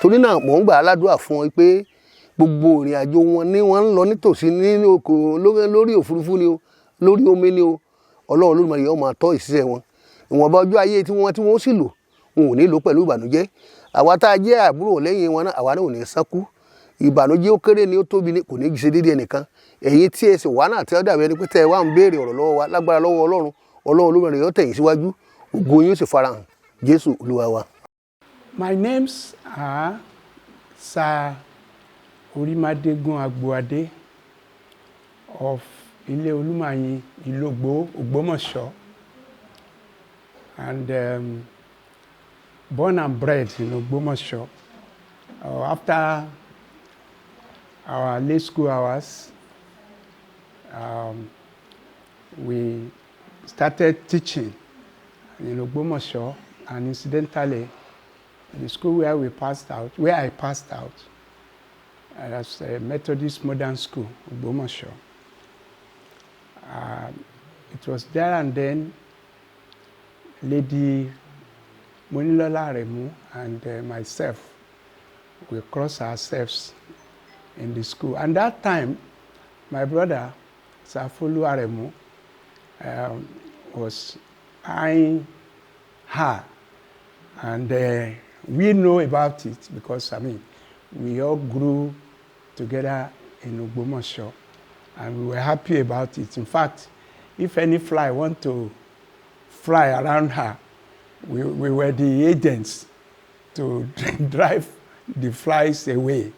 torí náà mò ń gbà aládùúrà fún wọn pé gbogbo ìrìn àjò wọn ni wọ́n ń lọ nítòsí ní oko lórí òfurufú ni o lórí omi ni o Ọlọ́run Olódùmarè yóò máa tọ́ ìṣiṣẹ́ wọn ìwọ̀nba ọjọ́ ayé tí wọ́n sì lò wọn ò ní lò pẹ̀lú ìbànújẹ́ àwa tá a jẹ́ àbúrò lẹ́yìn wọn náà àwa náà ò ní sánkú ìbànújẹ́ ó kéré ni ó tóbi ni kò ní ṣe déédéé ẹnìkan ẹ̀yin tí ẹ sì wà náà tí ó dàbí ẹni pé tẹ́ ẹ wá ń béèrè ọ̀rọ̀ lọ́wọ́ wa lágbára lọ́wọ́ Ọlọ́run Olódùmarè yóò tẹ̀yìn síwájú ògo yín ó sì farahàn Jésù Olúwa wa. My names are Sir Orimadegun Agboade of Ile Olumayin, Ilogbo, Ogbomoso, and born and bred in Ogbomoso. After our late school hours, we started teaching in Ogbomoso, and incidentally, the school where I passed out, as a Methodist Modern School, Ogbomoso. It was there and then Lady Folu Aremu and myself, we crossed ourselves in the school. And that time, my brother, Sir Folu Aremu, was eyeing her. And we know about it because, we all grew together in Ogbomoso, and we were happy about it. In fact, if any fly want to fly around her, we were the agents to drive the flies away.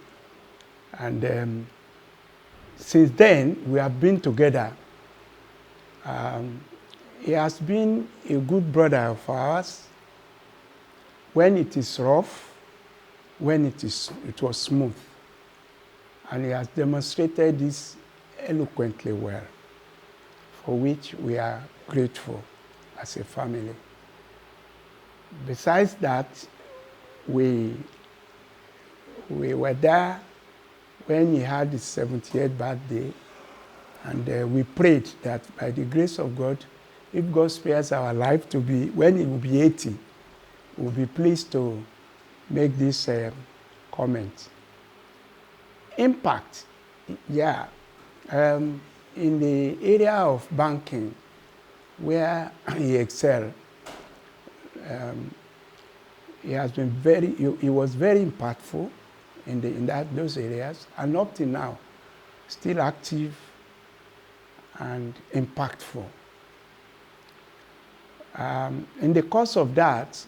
And since then, we have been together. He has been a good brother of ours. When it is rough, when it was smooth. And he has demonstrated this eloquently well, for which we are grateful as a family. Besides that, we were there when he had his 78th birthday, and we prayed that by the grace of God, if God spares our life to be, when he will be 80, we'll be pleased to make this comment. Impact, yeah. In the area of banking, where he excelled, he was very impactful in those areas, and up to now, still active and impactful. In the course of that,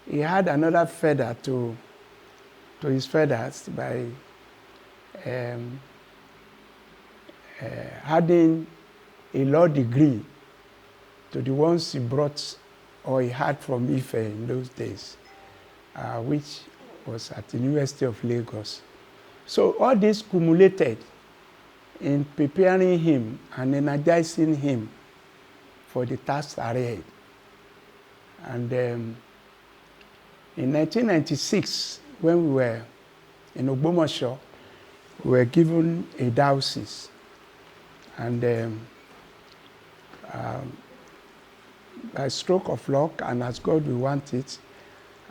he had another feather to his feathers by having a law degree to the ones he brought or he had from Ife in those days, which was at the University of Lagos. So all this cumulated in preparing him and energizing him for the task ahead. And in 1996, when we were in Ogbomoso, we were given a diocese. And by stroke of luck, and as God will want it,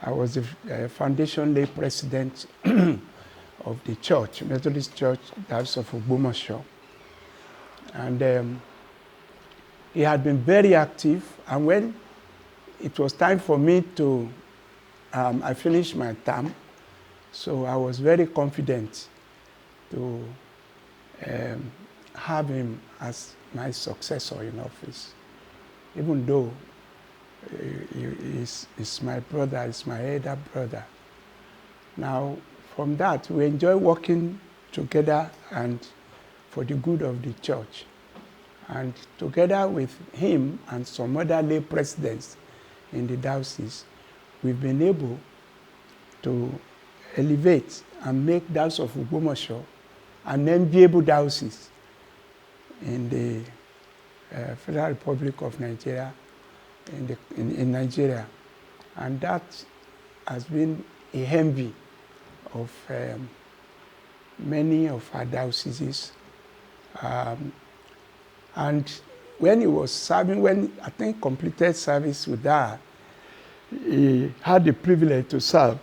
I was the foundation lay president of the church, Methodist Church, Diocese of Ogbomoso. And he had been very active, and when it was time for me to, I finished my term, so I was very confident to have him as my successor in office, even though He's my brother, he's my elder brother. Now, from that, we enjoy working together and for the good of the church. And together with him and some other lay presidents in the diocese, we've been able to elevate and make Diocese of Ogbomoso an enviable diocese in the Federal Republic of Nigeria, in Nigeria. And that has been a envy of many of our dioceses. And when he was serving, when I think completed service with that, he had the privilege to serve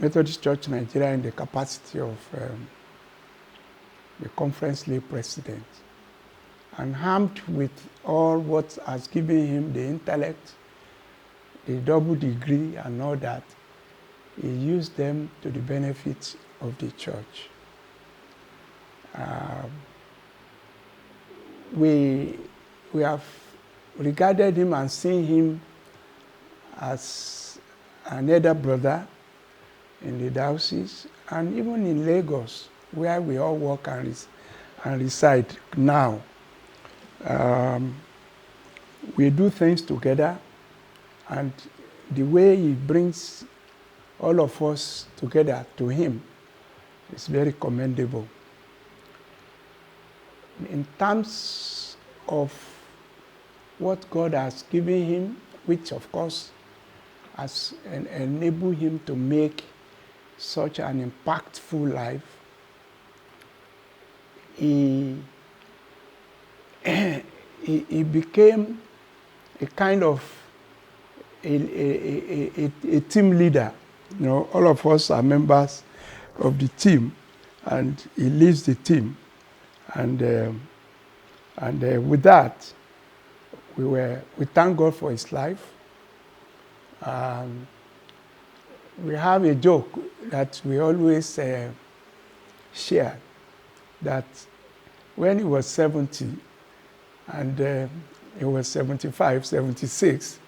Methodist Church Nigeria in the capacity of the conference lay president. And armed with all what has given him the intellect, the double degree and all that, he used them to the benefit of the church. We have regarded him and seen him as an elder brother in the diocese, and even in Lagos, where we all work and reside now. We do things together, and the way he brings all of us together to him is very commendable. In terms of what God has given him, which of course has enabled him to make such an impactful life, he became a kind of a team leader. You know, all of us are members of the team, and he leads the team. And with that, we thank God for his life. We have a joke that we always share, that when he was 70 and he was 75, 76,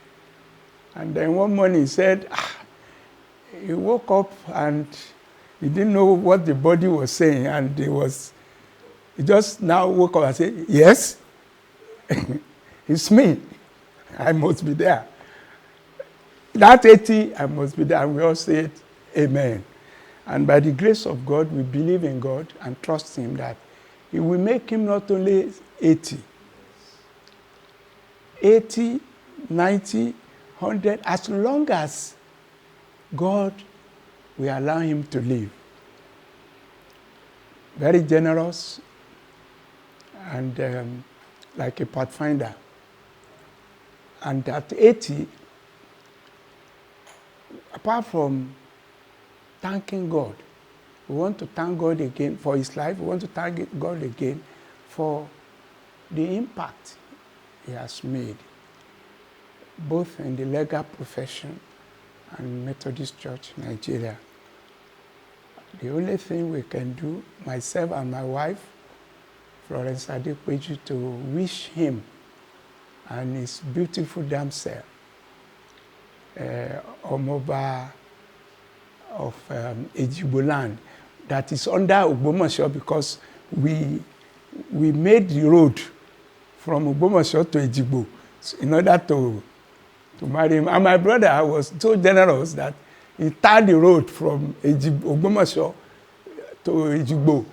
and then one morning he said, he woke up and he didn't know what the body was saying, and he just now woke up and said, yes, it's me. I must be there. That 80, I must be there. And we all said, amen. And by the grace of God, we believe in God and trust him that he will make him not only 80, 90, 100, as long as God will allow him to live. Very generous and like a pathfinder. And at 80, apart from thanking God, we want to thank God again for his life. We want to thank God again for the impact he has made, both in the legal profession and Methodist Church Nigeria. The only thing we can do, myself and my wife, Florence Adepeju, to wish him and his beautiful damsel, Omoba of Ejigbo land, that is under Ogbomoso, because we made the road from Ogbomoso to Ejigbo in order to marry him. And my brother was so generous that he tarred the road from Ogbomoso to Ejigbo,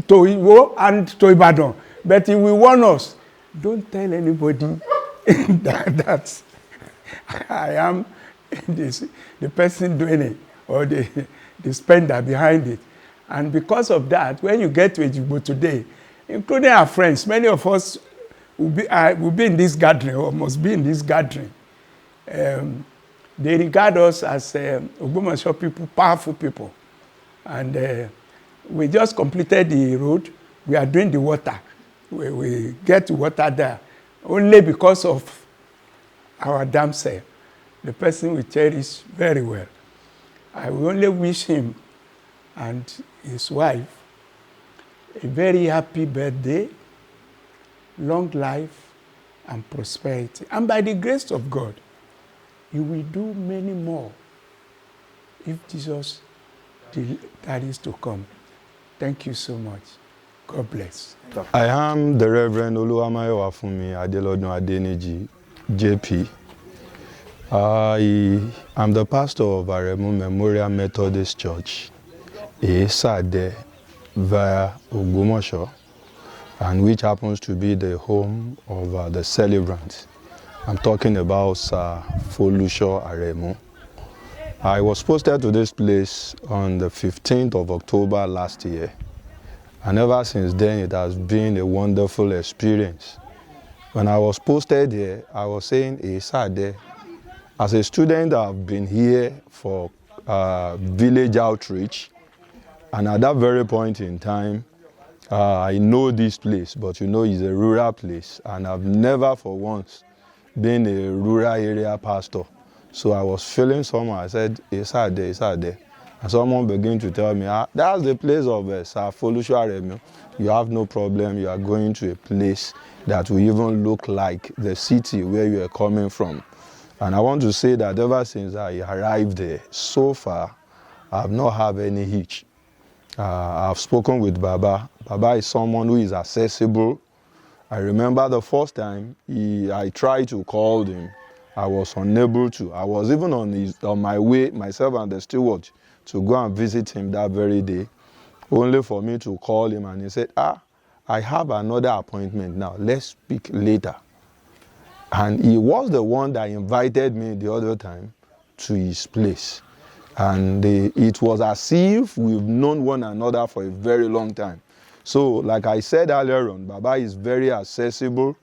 to Iwo and to Ibadan. But he will warn us, don't tell anybody that I am the person doing it, or the spender behind it. And because of that, when you get to Ejigbo today, including our friends, many of us will be in this gathering, or must be in this gathering. They regard us as Ogbomoso people, powerful people. And we just completed the road. We are doing the water. We get water there only because of our damsel, the person we cherish very well. I will only wish him and his wife a very happy birthday, long life, and prosperity. And by the grace of God, you will do many more if Jesus tarries to come. Thank you so much. God bless. I am the Reverend Oluwamayowa Funmi Adelodun Adeniji, JP. I am the pastor of Aremu Memorial Methodist Church, Esade, via Ogumosho, and which happens to be the home of the celebrant. I'm talking about Sir Folu Aremu. I was posted to this place on the 15th of October last year, and ever since then it has been a wonderful experience. When I was posted here, I was saying, Esade, as a student, I've been here for village outreach, and at that very point in time, I know this place, but you know it's a rural place, and I've never for once been a rural area pastor. So I was feeling someone, I said, Esade. And someone began to tell me, that's the place of Sir Folu Aremu. You have no problem, you are going to a place that will even look like the city where you are coming from. And I want to say that ever since I arrived there, so far, I have not had any hitch. I've spoken with Baba. Baba is someone who is accessible. I remember the first time I tried to call him, I was unable to. I was even on my way, myself and the steward, to go and visit him that very day, only for me to call him and he said, I have another appointment now, let's speak later. And he was the one that invited me the other time to his place. And it was as if we've known one another for a very long time. So, like I said earlier on, Baba is very accessible.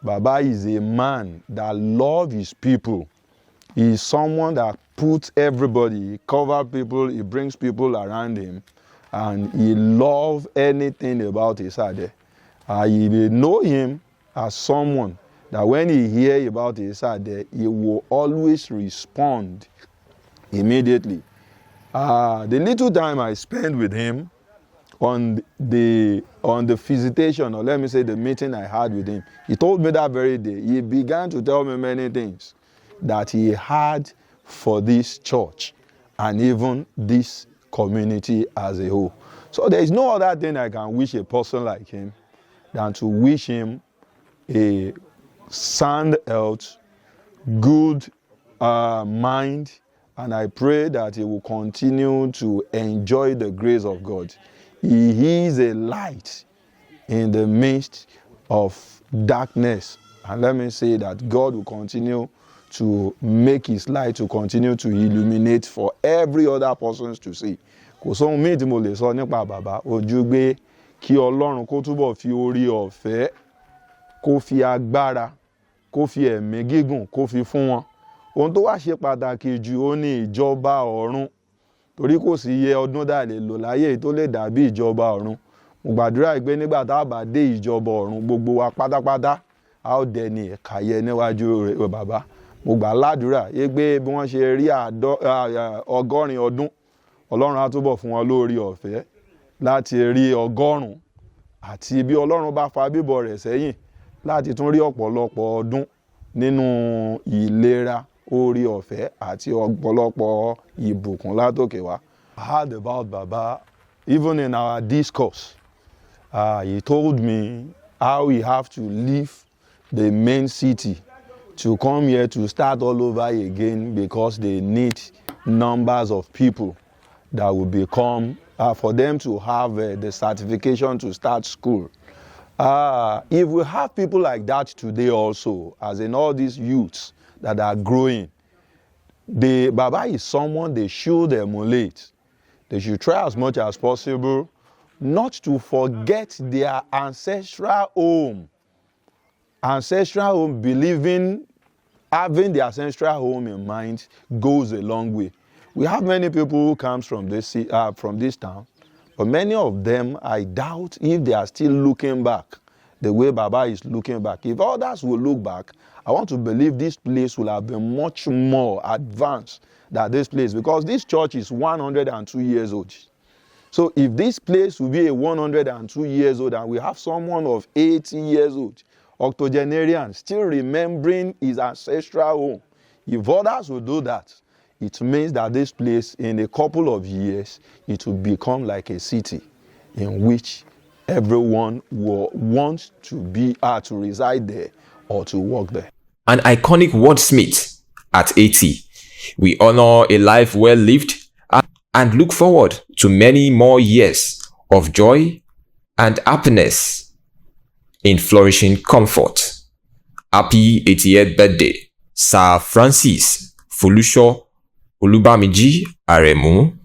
Baba is a man that loves his people. He is someone that puts everybody, he covers people, he brings people around him, and he loves anything about Esade. You may know him as someone that when he hears about Esade, he will always respond immediately. The little time I spent with him on the visitation, or let me say the meeting I had with him, he told me that very day, he began to tell me many things that he had for this church and even this community as a whole. So there is no other thing I can wish a person like him than to wish him a sound health, good mind, and I pray that he will continue to enjoy the grace of God. He is a light in the midst of darkness. And let me say that God will continue to make his light to continue to illuminate for every other person to see. Kò sóhun míì tí mo lè sọ nípa bàbá ojú gbé kí Ọlọ́run kó túbọ̀ fi orí ọ̀fẹ́, kó fi agbára, kó fi ẹ̀mí gígùn, kó fi fún wọn. Ohun tó wá ṣe pàtàkì jù ó ní ìjọba ọ̀run. Torí kò sí iye ọdún dà lè lò láyé tó lè dàbí ìjọba ọ̀run. Mo gbàdúrà pé nígbà tá a bá dé ìjọba ọ̀run, gbogbo wa pátápátá a ó dẹni ẹ̀káyẹ níwájú bàbá. Mo gbà ládùúrà pé bí wọ́n ṣe rí 100 ọdún, Ọlọ́run á túbọ̀ fún wọn lórí ọ̀fẹ́ láti rí 100, àti bí Ọlọ́run bá fa bíbọ̀ rẹ̀ sẹ́yìn láti tún rí ọ̀pọ̀lọpọ̀ ọdún nínú ìlera, orí ọ̀fẹ́ àti ọ̀pọ̀lọpọ̀ ìbùkún látòkè wá. I heard about Baba even in our discourse. He told me how we have to leave the main city to come here to start all over again because they need numbers of people that will become, for them to have the certification to start school. If we have people like that today also, as in all these youths that are growing, Baba is someone they should emulate. They should try as much as possible not to forget their ancestral home. Ancestral home, having the ancestral home in mind goes a long way. We have many people who come from this town, but many of them, I doubt if they are still looking back the way Baba is looking back. If others will look back, I want to believe this place will have been much more advanced than this place, because this church is 102 years old. So if this place will be a 102 years old and we have someone of 80 years old octogenarian, still remembering his ancestral home. If others will do that, it means that this place, in a couple of years, it will become like a city in which everyone will want to be to reside there or to work there. An iconic wordsmith at 80, we honor a life well lived and look forward to many more years of joy and happiness in flourishing comfort. Happy 80th birthday, Sir Francis Folu Aremu.